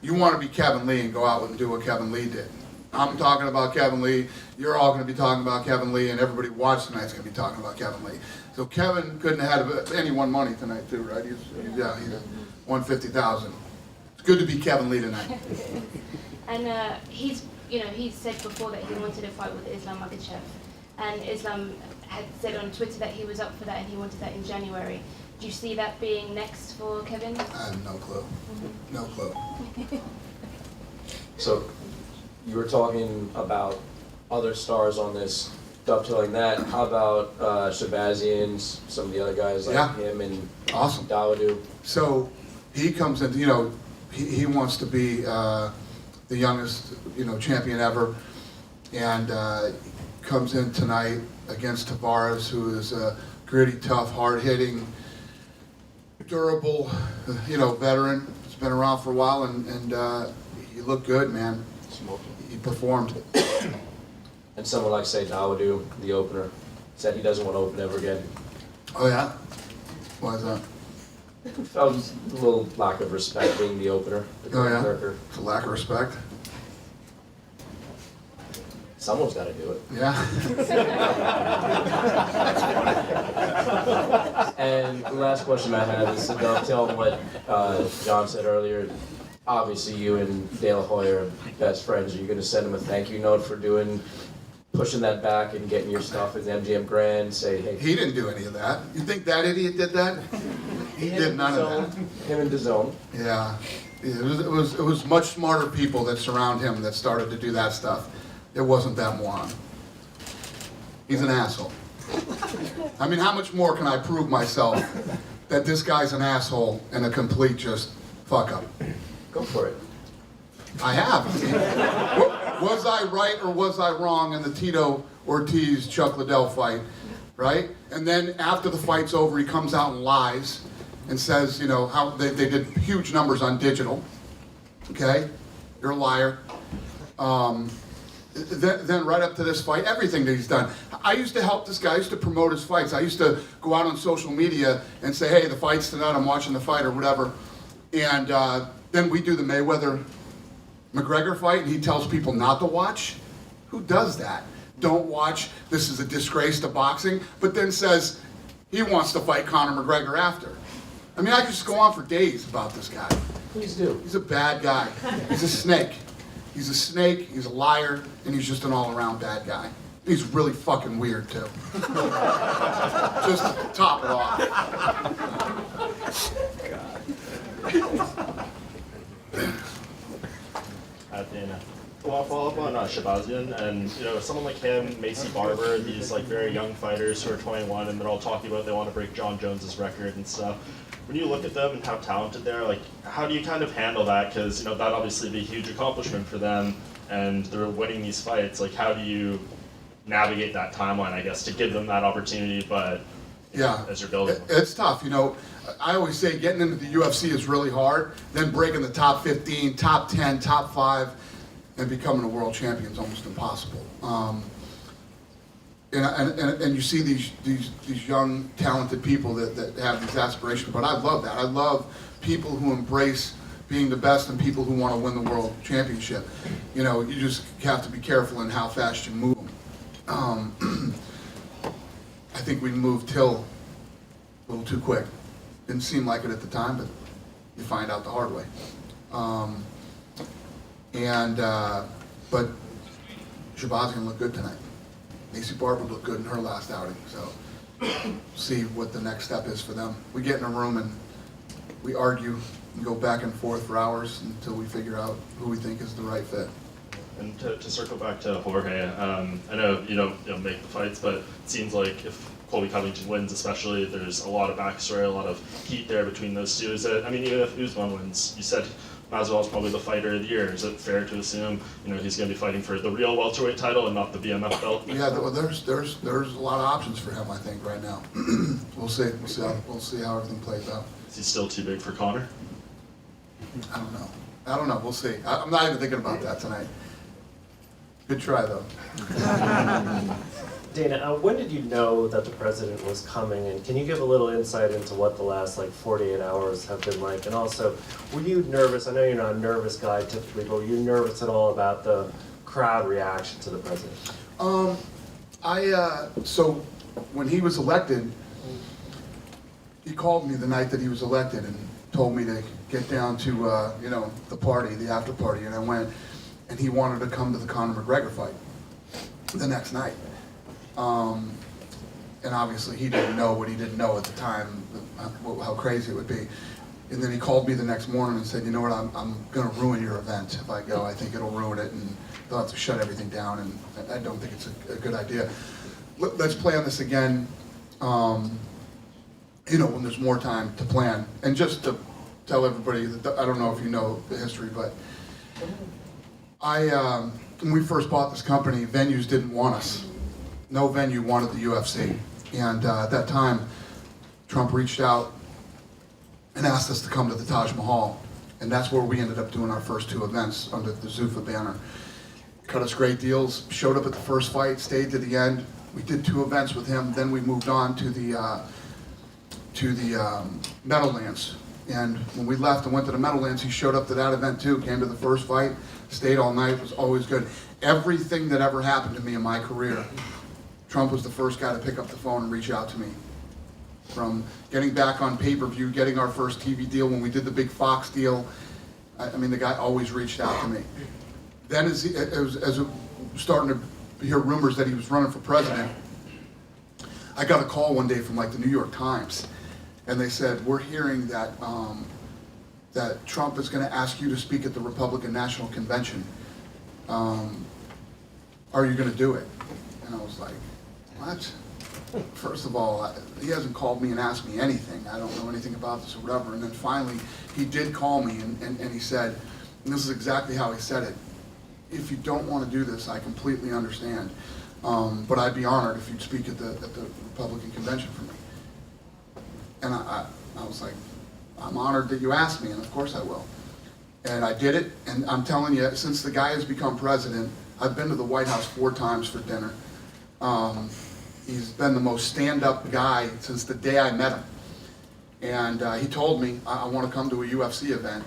you want to be Kevin Lee and go out and do what Kevin Lee did. I'm talking about Kevin Lee. You're all going to be talking about Kevin Lee, and everybody watching tonight's going to be talking about Kevin Lee. So Kevin couldn't have had any won money tonight too, right? He won $50,000. It's good to be Kevin Lee tonight. And he's said before that he wanted to fight with Islam Makhachev, and Islam had said on Twitter that he was up for that and he wanted that in January. Do you see that being next for Kevin? I have no clue. No clue. So, you were talking about other stars on this, dovetailing that. How about Shabazian, some of the other guys like him and awesome. Dawodu? So he comes in, he wants to be the youngest, champion ever, and comes in tonight against Tavares, who is a gritty, tough, hard-hitting, durable, veteran. He's been around for a while, and he looked good, man. He performed. And someone like, say, Dawodu, the opener, said he doesn't want to open ever again. Oh, yeah? Why is that? Felt a little lack of respect being the opener. Oh, yeah? It's a lack of respect? Someone's got to do it. Yeah. And the last question I have is to dovetail on what John said earlier. Obviously, you and De La Hoya are best friends. Are you going to send him a thank you note for pushing that back and getting your stuff in the MGM Grand? Say, hey. He didn't do any of that. You think that idiot did that? He did none of that. Him and DAZN. Yeah. It was much smarter people that surround him that started to do that stuff. It wasn't that moron. He's an asshole. I mean, how much more can I prove myself that this guy's an asshole and a complete just fuck up? Go for it. I have. Was I right or was I wrong in the Tito Ortiz Chuck Liddell fight, right? And then after the fight's over, he comes out and lies and says, you know, how they did huge numbers on digital. Okay, you're a liar. Then right up to this fight, everything that he's done. I used to help this guy. I used to promote his fights. I used to go out on social media and say, hey, the fight's tonight. I'm watching the fight or whatever. And then we do the Mayweather-McGregor fight, and he tells people not to watch. Who does that? Don't watch. This is a disgrace to boxing. But then says he wants to fight Conor McGregor after. I mean, I could just go on for days about this guy. Please do. He's a bad guy. He's a snake. He's a snake, he's a liar, and he's just an all-around bad guy. He's really fucking weird, too. Just to top it off. Dana. I want to follow up on Shabazian, and you know, someone like him, Macy Barber, these like very young fighters who are 21, and they're all talking about they want to break John Jones's record and stuff. When you look at them and how talented they are, like, how do you kind of handle that? Because, you know, that'd obviously be a huge accomplishment for them, and they're winning these fights. Like, how do you navigate that timeline, I guess, to give them that opportunity, but yeah, as you're building? It's tough, you know. I always say getting into the UFC is really hard, then breaking the top 15, top 10, top 5, and becoming a world champion is almost impossible. And you see these young, talented people that have these aspirations, but I love that. I love people who embrace being the best and people who want to win the world championship. You know, you just have to be careful in how fast you move. I think we moved Till a little too quick. Didn't seem like it at the time, but you find out the hard way. But Shabazian looked good tonight. Macy Barber looked good in her last outing, so see what the next step is for them. We get in a room and we argue and go back and forth for hours until we figure out who we think is the right fit. And to circle back to Jorge, I know you don't make the fights, but it seems like if Kolby Covington wins especially, there's a lot of backstory, a lot of heat there between those two. Is it, I mean, even if Usman wins, you said Masvidal's probably the fighter of the year. Is it fair to assume, you know, he's going to be fighting for the real welterweight title and not the BMF belt? Yeah, well, there's a lot of options for him, I think, right now. We'll see how everything plays out. Is he still too big for Conor? I don't know. We'll see. I'm not even thinking about that tonight. Good try, though. Dana, when did you know that the president was coming, and can you give a little insight into what the last 48 hours have been like? And also, were you nervous? I know you're not a nervous guy typically, but were you nervous at all about the crowd reaction to the president? So when he was elected, he called me the night that he was elected and told me to get down to the party, the after party, and I went, and he wanted to come to the Conor McGregor fight the next night. And obviously he didn't know what he didn't know at the time, how crazy it would be. And then he called me the next morning and said, you know what, I'm going to ruin your event if I go. I think it'll ruin it, and they'll have to shut everything down, and I don't think it's a good idea. Let's plan this again, when there's more time to plan. And just to tell everybody, that I don't know if you know the history, but when we first bought this company, venues didn't want us. No venue wanted the UFC. And at that time, Trump reached out and asked us to come to the Taj Mahal. And that's where we ended up doing our first 2 events under the Zuffa banner. Cut us great deals, showed up at the first fight, stayed to the end. We did 2 events with him, then we moved on to the Meadowlands. And when we left and went to the Meadowlands, he showed up to that event too, came to the first fight, stayed all night, was always good. everything that ever happened to me in my career, Trump was the first guy to pick up the phone and reach out to me. From getting back on pay-per-view, getting our first TV deal when we did the big Fox deal, I mean, the guy always reached out to me. Then as it was starting to hear rumors that he was running for president, I got a call one day from like the New York Times, and they said, we're hearing that that Trump is going to ask you to speak at the Republican National Convention. Are you going to do it? And I was like, what? First of all, he hasn't called me and asked me anything. I don't know anything about this or whatever. And then finally, he did call me and he said, and this is exactly how he said it, if you don't want to do this, I completely understand. But I'd be honored if you'd speak at the Republican convention for me. And I was like, I'm honored that you asked me, and of course I will. And I did it, and I'm telling you, since the guy has become president, I've been to the White House 4 times for dinner. He's been the most stand-up guy since the day I met him. And he told me, I want to come to a UFC event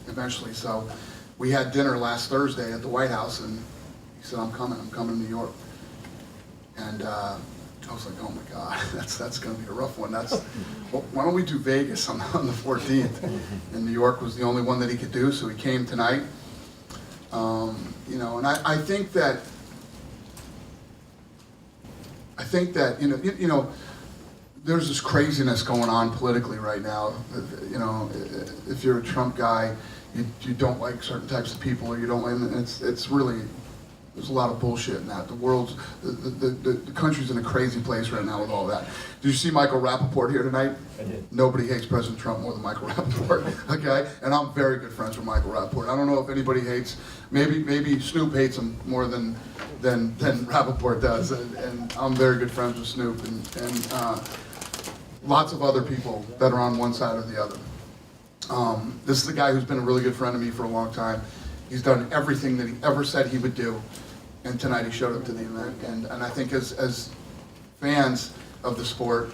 eventually. So we had dinner last Thursday at the White House, and he said, I'm coming to New York. And I was like, oh my God, that's going to be a rough one. Well, why don't we do Vegas on the 14th? And New York was the only one that he could do, so he came tonight. You know, and I think that you know, there's this craziness going on politically right now. You know, if you're a Trump guy, you don't like certain types of people, or you don't like them. It's really, there's a lot of bullshit in that. The country's in a crazy place right now with all that. Did you see Michael Rappaport here tonight? I did. Nobody hates President Trump more than Michael Rappaport, okay? And I'm very good friends with Michael Rappaport. I don't know if anybody hates, maybe Snoop hates him more than Rappaport does, and I'm very good friends with Snoop, and lots of other people that are on one side or the other. This is the guy who's been a really good friend of me for a long time. He's done everything that he ever said he would do, and tonight he showed up to the event. And I think as fans of the sport,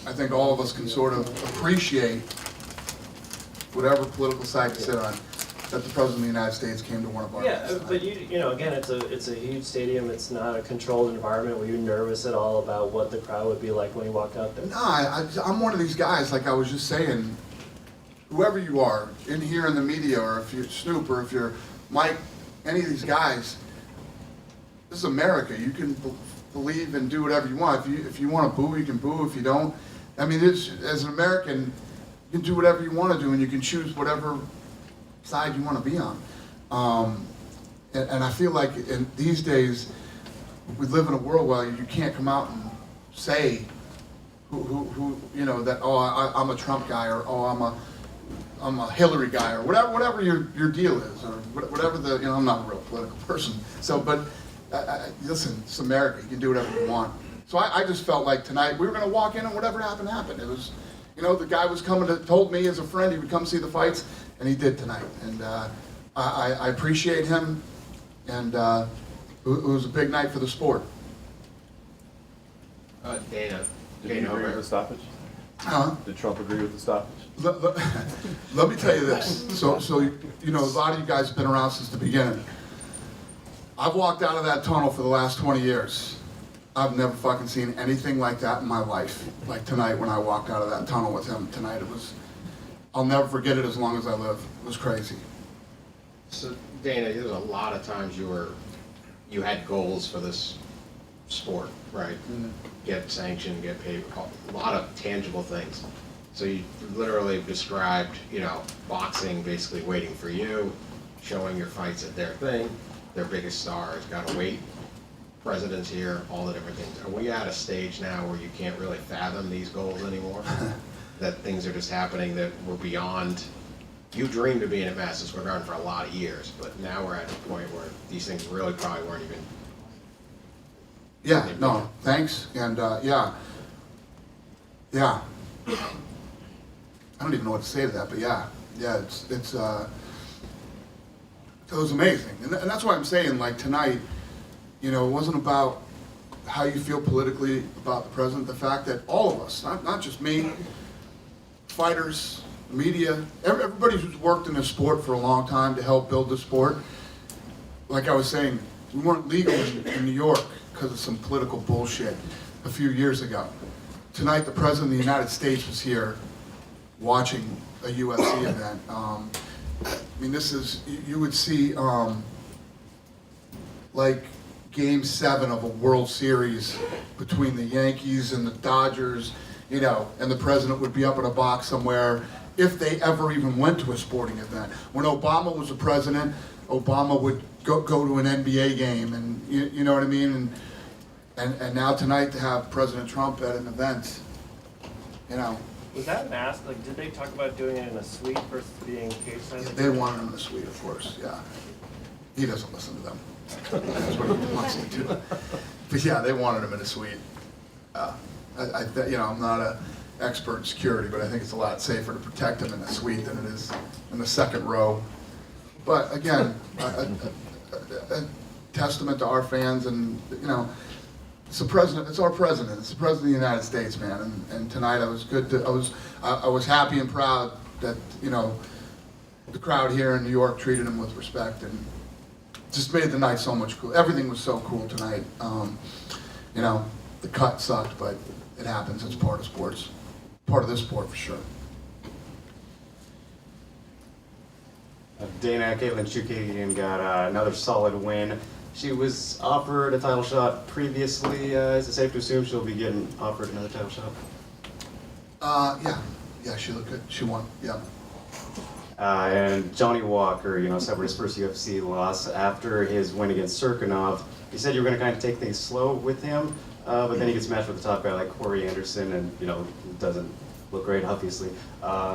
I think all of us can sort of appreciate whatever political side you sit on, that the President of the United States came to one of our Yeah, events. but you know, again, it's a huge stadium. It's not a controlled environment. Were you nervous at all about what the crowd would be like when you walked out there? No, I'm one of these guys, like I was just saying, whoever you are, in here in the media, or if you're Snoop, or if you're Mike, any of these guys, this is America. You can believe and do whatever you want. If you want to boo, you can boo. If you don't, I mean, as an American, you can do whatever you want to do, and you can choose whatever side you want to be on. And I feel like in these days, we live in a world where you can't come out and say who you know, that, oh, I'm a Trump guy, or oh, I'm a Hillary guy, or whatever your deal is, or whatever the, you know, I'm not a real political person. So, but listen, it's America. You can do whatever you want. So I just felt like tonight we were going to walk in and whatever happened, happened. It was, you know, the guy was told me as a friend he would come see the fights, and he did tonight. And I appreciate him, and it was a big night for the sport. Dana, did you agree with the stoppage? Huh? Did Trump agree with the stoppage? Let me tell you this. So you know, a lot of you guys have been around since the beginning. I've walked out of that tunnel for the last 20 years. I've never fucking seen anything like that in my life. Like tonight when I walked out of that tunnel with him tonight, it was, I'll never forget it as long as I live. It was crazy. So Dana, there's a lot of times you had goals for this sport, right? Mm-hmm. Get sanctioned, get paid, a lot of tangible things. So you literally described, you know, boxing basically waiting for you, showing your fights at their thing, their biggest star has got to wait, president's here, all the different things. Are we at a stage now where you can't really fathom these goals anymore? That things are just happening that were beyond, you dreamed of being at Madison Square Garden for a lot of years, but now we're at a point where these things really probably weren't even. Yeah, no, thanks, and yeah. I don't even know what to say to that, but yeah, it was amazing, and that's why I'm saying, like tonight, you know, it wasn't about how you feel politically about the president. The fact that all of us, not just me, fighters, media, everybody who's worked in this sport for a long time to help build the sport. Like I was saying, We weren't legal in New York because of some political bullshit a few years ago. Tonight, the President of the United States was here watching a UFC event. I mean, this is, you would see like Game 7 of a World Series between the Yankees and the Dodgers, you know, and the President would be up in a box somewhere if they ever even went to a sporting event. When Obama was the President, Obama would go to an NBA game, and you know what I mean? And now tonight to have President Trump at an event, you know. Was that an ask? Like, did they talk about doing it in a suite versus being case-sensitive? Yeah, they wanted him in the suite, of course, yeah. He doesn't listen to them. That's what he wants to do. But yeah, they wanted him in a suite. You know, I'm not an expert in security, but I think it's a lot safer to protect him in a suite than it is in the second row. But again, a testament to our fans, and you know, it's the president. It's our president. It's the president of the United States, man. And tonight I was good. I was happy and proud that, you know, the crowd here in New York treated him with respect and just made the night so much cool. Everything was so cool tonight. You know, the cut sucked, but it happens. It's part of sports. Part of this sport for sure. Dana, Caitlin Chukagian got another solid win. She was offered a title shot previously. Is it safe to assume she'll be getting offered another title shot? Yeah, she looked good. She won, yeah. And Johnny Walker, you know, suffered his first UFC loss after his win against Serkinov. You said you were going to kind of take things slow with him, but then he gets matched with a top guy like Corey Anderson, and you know, doesn't look great, obviously.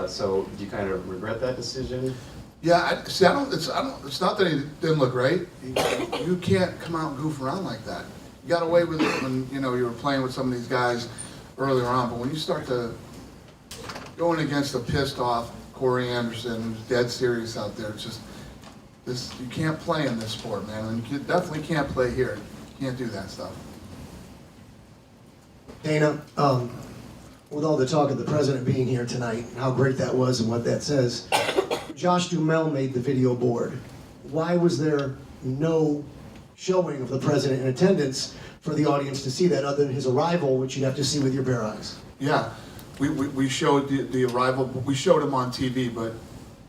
So do you kind of regret that decision? Yeah, it's not that he didn't look great. You can't come out and goof around like that. You got away with it when, you know, you were playing with some of these guys earlier on, but when you start to going against a pissed off Corey Anderson, who's dead serious out there, it's just this. You can't play in this sport, man, and you definitely can't play here. You can't do that stuff. Dana, with all the talk of the president being here tonight, how great that was and what that says, Josh Duhamel made the video board. Why was there no showing of the president in attendance for the audience to see that, other than his arrival, which you'd have to see with your bare eyes? Yeah, we showed the arrival. We showed him on TV, but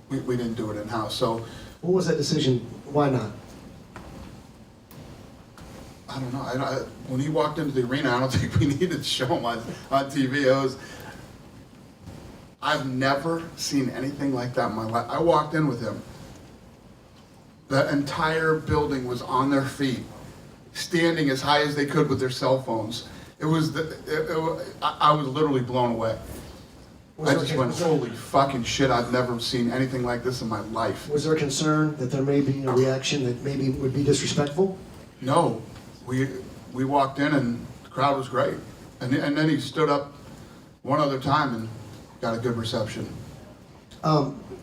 we didn't do it in house. So, what was that decision? Why not? I don't know. When he walked into the arena, I don't think we needed to show him on TV. I've never seen anything like that in my life. I walked in with him. The entire building was on their feet, standing as high as they could with their cell phones. I was literally blown away. I just went, holy fucking shit, I've never seen anything like this in my life. Was there a concern that there may be a reaction that maybe would be disrespectful? No. We walked in and the crowd was great. And then he stood up one other time and got a good reception.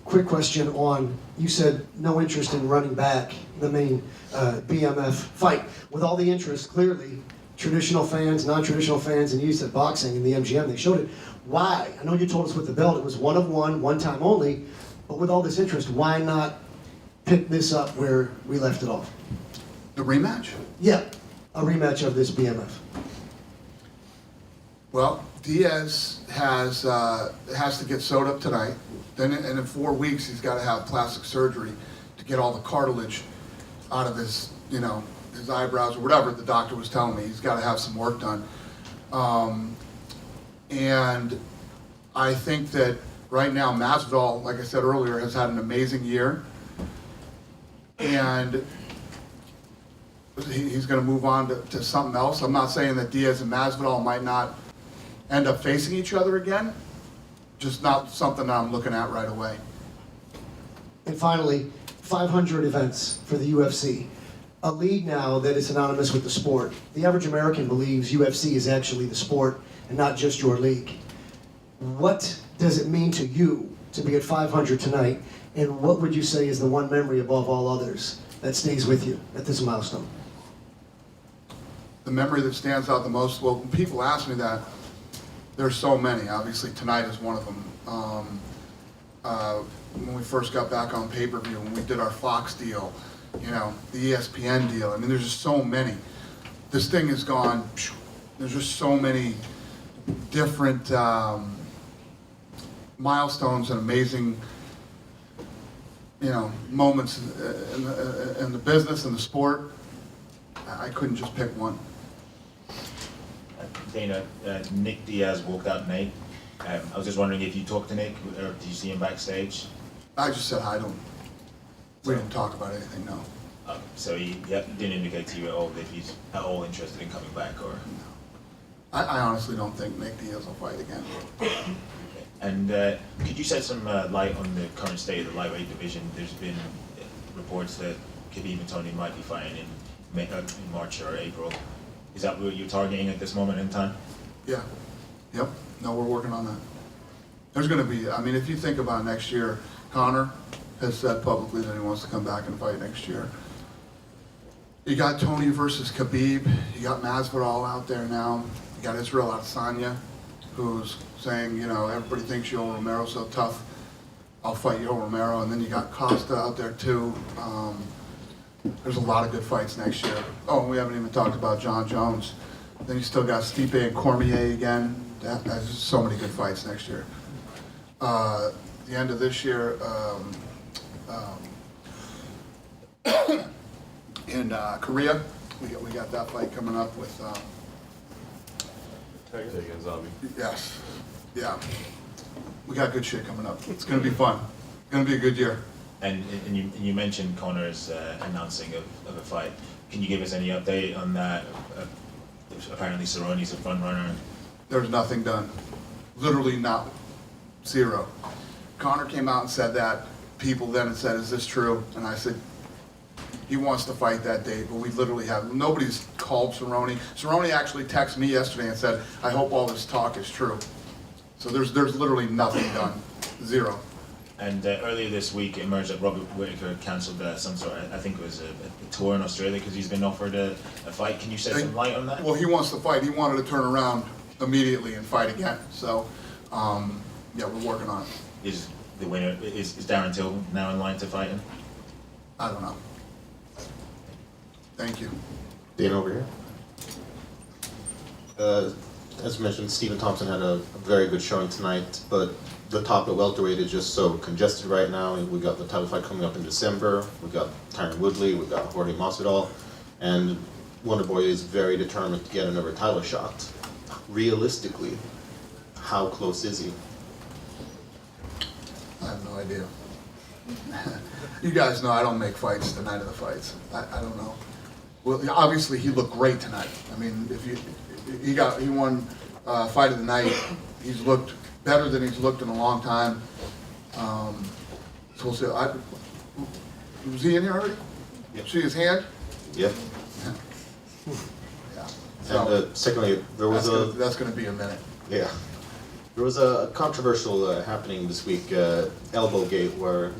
Quick question on, you said no interest in running back the main BMF fight. With all the interest, clearly, traditional fans, non-traditional fans, and you said boxing and the MGM, they showed it. Why? I know you told us with the belt, it was one of one time only, but with all this interest, why not pick this up where we left it off? The rematch? Yeah, a rematch of this BMF. Well, Diaz has to get sewed up tonight. Then, and in 4 weeks, he's got to have plastic surgery to get all the cartilage out of his, you know, his eyebrows or whatever the doctor was telling me. He's got to have some work done. And I think that right now, Masvidal, like I said earlier, has had an amazing year. And he's going to move on to something else. I'm not saying that Diaz and Masvidal might not end up facing each other again, just not something that I'm looking at right away. And finally, 500 events for the UFC. A league now that is synonymous with the sport. The average American believes UFC is actually the sport and not just your league. What does it mean to you to be at 500 tonight, and what would you say is the one memory above all others that stays with you at this milestone? The memory that stands out the most, well, when people ask me that, there's so many. Obviously, tonight is one of them. When we first got back on pay-per-view, when we did our Fox deal, you know, the ESPN deal. I mean, there's just so many. This thing has gone, there's just so many different milestones and amazing, you know, moments in the business and the sport. I couldn't just pick one. Dana, Nick Diaz walked out Nate. I was just wondering if you talked to Nick, or did you see him backstage? I just said hi to him. We didn't talk about anything, no. So he didn't indicate to you at all that he's at all interested in coming back, or? I honestly don't think Nick Diaz will fight again. And could you shed some light on the current state of the lightweight division? There's been reports that Khabib and Tony might be fighting in March or April. Is that what you're targeting at this moment in time? Yeah. Yep. No, we're working on that. There's going to be, I mean, if you think about next year, Conor has said publicly that he wants to come back and fight next year. You got Tony versus Khabib. You got Masvidal out there now. You got Israel Adesanya, who's saying, you know, everybody thinks Yoel Romero's so tough. I'll fight Yoel Romero. And then you got Costa out there too. There's a lot of good fights next year. Oh, and we haven't even talked about John Jones. Then you still got Stipe and Cormier again. There's so many good fights next year. The end of this year, in Korea, we got that fight coming up with. Against Zombie. Yes, yeah. We got good shit coming up. It's gonna be fun. It's gonna be a good year. And you mentioned Conor's announcing of a fight. Can you give us any update on that? Apparently Cerrone's a front runner. There's nothing done. Literally not. Zero. Conor came out and said that. People then said, is this true? And I said, he wants to fight that date, but we literally have, nobody's called Cerrone. Cerrone actually texted me yesterday and said, I hope all this talk is true. So there's literally nothing done. Zero. And earlier this week, it emerged that Robert Whittaker cancelled some sort of, I think it was a tour in Australia because he's been offered a fight. Can you shed some light on that? Well, he wants to fight. He wanted to turn around immediately and fight again. So, yeah, we're working on it. Is the winner, is Darren Till now in line to fight him? I don't know. Thank you. Dana over here. As mentioned, Stephen Thompson had a very good showing tonight, but the top at welterweight is just so congested right now. We got the title fight coming up in December. We got Tyron Woodley. We got Jorge Masvidal, and Wonderboy is very determined to get another title shot. Realistically, how close is he? I have no idea. You guys know I don't make fights the night of the fights. I don't know. Well, obviously he looked great tonight. I mean, he won fight of the night. He's looked better than he's looked in a long time. So we'll see. Was he in here already? Yep. See his hand? Yep. Yeah. And secondly, there was that's going to be a minute. Yeah. There was a controversial happening this week, Elbowgate, where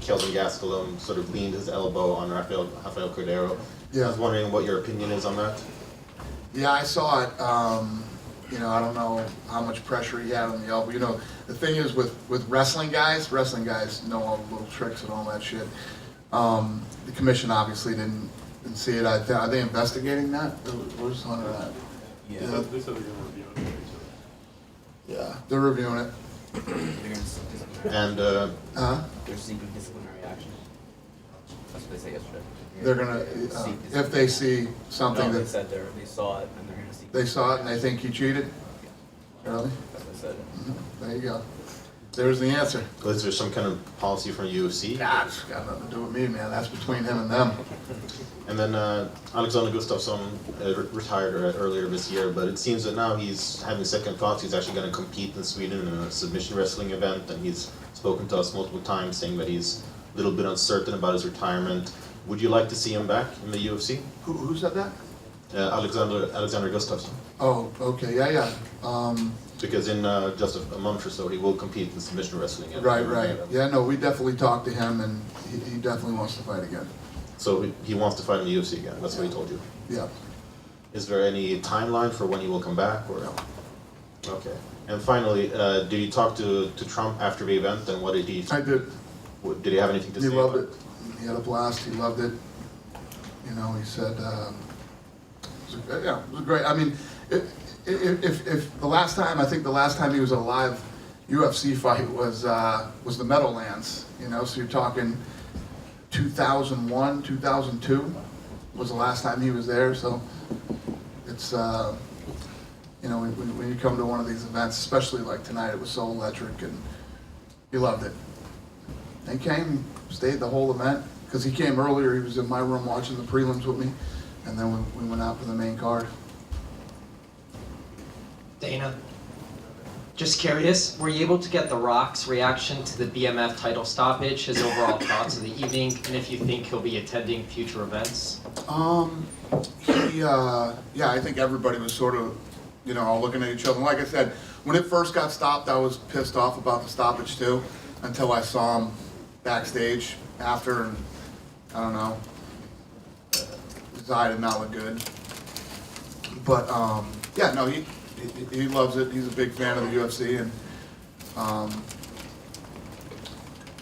Kelvin Gastelum sort of leaned his elbow on Rafael Cordero. Yeah. I was wondering what your opinion is on that. Yeah, I saw it. You know, I don't know how much pressure he had on the elbow. You know, the thing is with wrestling guys know all the little tricks and all that shit. The commission obviously didn't see it. Are they investigating that? Where's Hunter at? Yeah. They said they're going to review it. Yeah, they're reviewing it. And they're seeking disciplinary action. That's what they said yesterday. They're gonna if they see something they that said they saw it and they're gonna seek. they saw it and they think he cheated. Really? That's what they said. There you go. There's the answer. is there some kind of policy from UFC? Nah, it's got nothing to do with me, man. That's between him and them. And then Alexander Gustafsson retired earlier this year, but it seems that now he's having second thoughts. He's actually going to compete in Sweden in a submission wrestling event, and he's spoken to us multiple times saying that he's a little bit uncertain about his retirement. Would you like to see him back in the UFC? Who said that? Alexander Gustafsson. Oh, okay, yeah. Because in just a month or so, he will compete in submission wrestling. Right. Yeah, no, we definitely talked to him, and he definitely wants to fight again. So he wants to fight in the UFC again. That's what he told you. Yeah. Is there any timeline for when he will come back? Or no? Okay. And finally, did he talk to Trump after the event, and what did he? I did. Did he have anything to say? He loved it. He had a blast. He loved it. You know, he said, it was great. I mean, if the last time, I think the last time he was at a live UFC fight was the Meadowlands. You know, so you're talking 2001, 2002 was the last time he was there. So it's, you know, when you come to one of these events, especially like tonight, it was so electric, and he loved it. And he came, stayed the whole event, because he came earlier. He was in my room watching the prelims with me, and then we went out for the main card. Dana, just curious, were you able to get The Rock's reaction to the BMF title stoppage, his overall thoughts of the evening, and if you think he'll be attending future events? Yeah, I think everybody was sort of, you know, all looking at each other. And like I said, when it first got stopped, I was pissed off about the stoppage too, until I saw him backstage after, and I don't know, his eye did not look good. But yeah, no, he loves it. He's a big fan of the UFC, and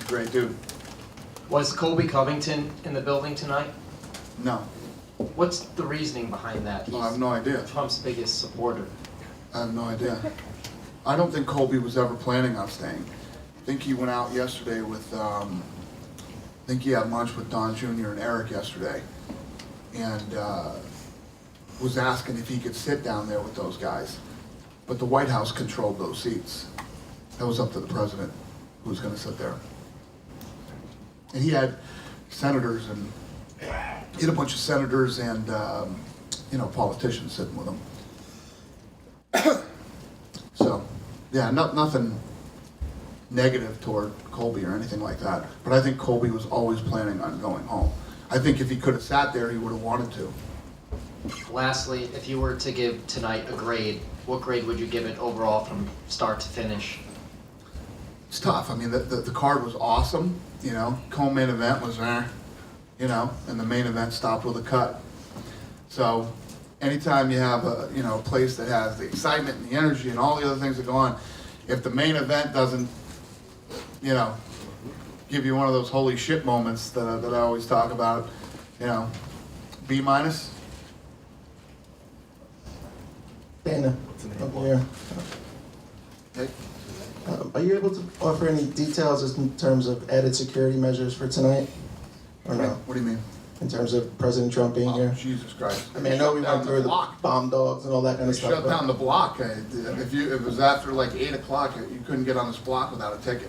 great dude. Was Kolby Covington in the building tonight? No. What's the reasoning behind that? I have no idea. Trump's biggest supporter. I have no idea. I don't think Kolby was ever planning on staying. I think he went out yesterday with, I think he had lunch with Don Jr. and Eric yesterday, and was asking if he could sit down there with those guys. But the White House controlled those seats. That was up to the president who was going to sit there. And he had senators, and he had a bunch of senators and you know, politicians sitting with him. So, yeah, nothing negative toward Kolby or anything like that. But I think Kolby was always planning on going home. I think if he could have sat there, he would have wanted to. Lastly, if you were to give tonight a grade, what grade would you give it overall from start to finish? It's tough. I mean, the card was awesome. You know, co-main event was there, you know, and the main event stopped with a cut. So anytime you have a, you know, a place that has the excitement and the energy and all the other things that go on, if the main event doesn't, you know, give you one of those holy shit moments that I always talk about, you know, B minus. Dana, up here. Are you able to offer any details in terms of added security measures for tonight, or no? What do you mean? In terms of President Trump being here? Jesus Christ! I mean, I know we went through the bomb dogs and all that kind of stuff. Shut down the block. If it was after like 8 o'clock, you couldn't get on this block without a ticket.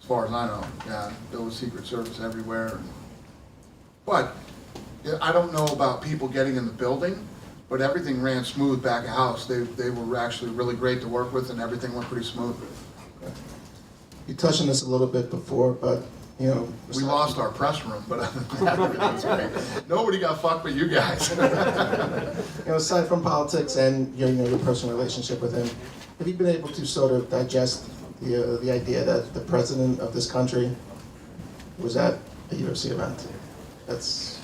As far as I know, yeah, there was Secret Service everywhere. But yeah, I don't know about people getting in the building, but everything ran smooth back of house. They were actually really great to work with, and everything went pretty smooth. You touched on this a little bit before, but you know, we lost our press room, but other than that, everything's great. Nobody got fucked but you guys. you know, aside from politics and your, you know, your personal relationship with him, have you been able to sort of digest the idea that the president of this country was at a UFC event? That's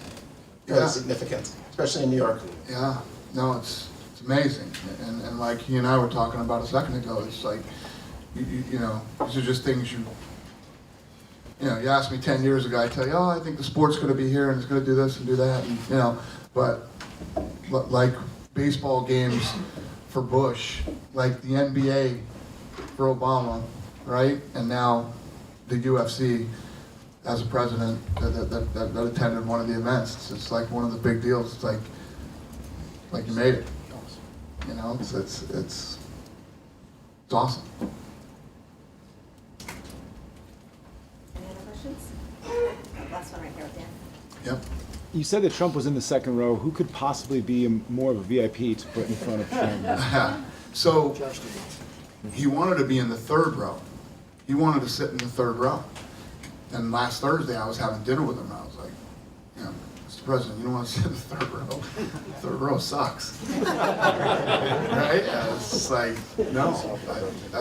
very significant, especially in New York. Yeah, no, it's amazing, and like he and I were talking about a second ago, it's like, you know, these are just things you know, you asked me 10 years ago, I tell you, oh, I think the sport's going to be here and it's going to do this and do that, and, you know, but like baseball games for Bush, like the NBA for Obama, right? And now the UFC as a president that attended one of the events. It's like one of the big deals. It's like you made it. You know, it's awesome. Last one right here with Dan. Yep. You said that Trump was in the second row. Who could possibly be more of a VIP to put in front of Trump? So he wanted to be in the third row. He wanted to sit in the third row. And last Thursday I was having dinner with him. I was like, you know, Mr. President, you don't want to sit in the third row. The third row sucks. Right? It's just like, no.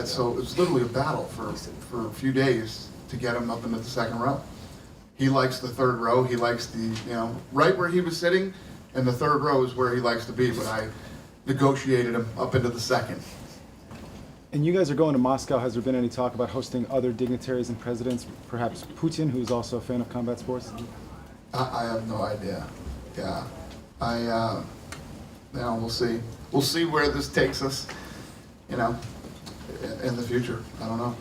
So it's literally a battle for a few days to get him up into the second row. He likes the third row. He likes the, you know, right where he was sitting, and the third row is where he likes to be. But I negotiated him up into the second. And you guys are going to Moscow. Has there been any talk about hosting other dignitaries and presidents, perhaps Putin, who's also a fan of combat sports? I have no idea. Yeah, we'll see. We'll see where this takes us, in the future. I don't know.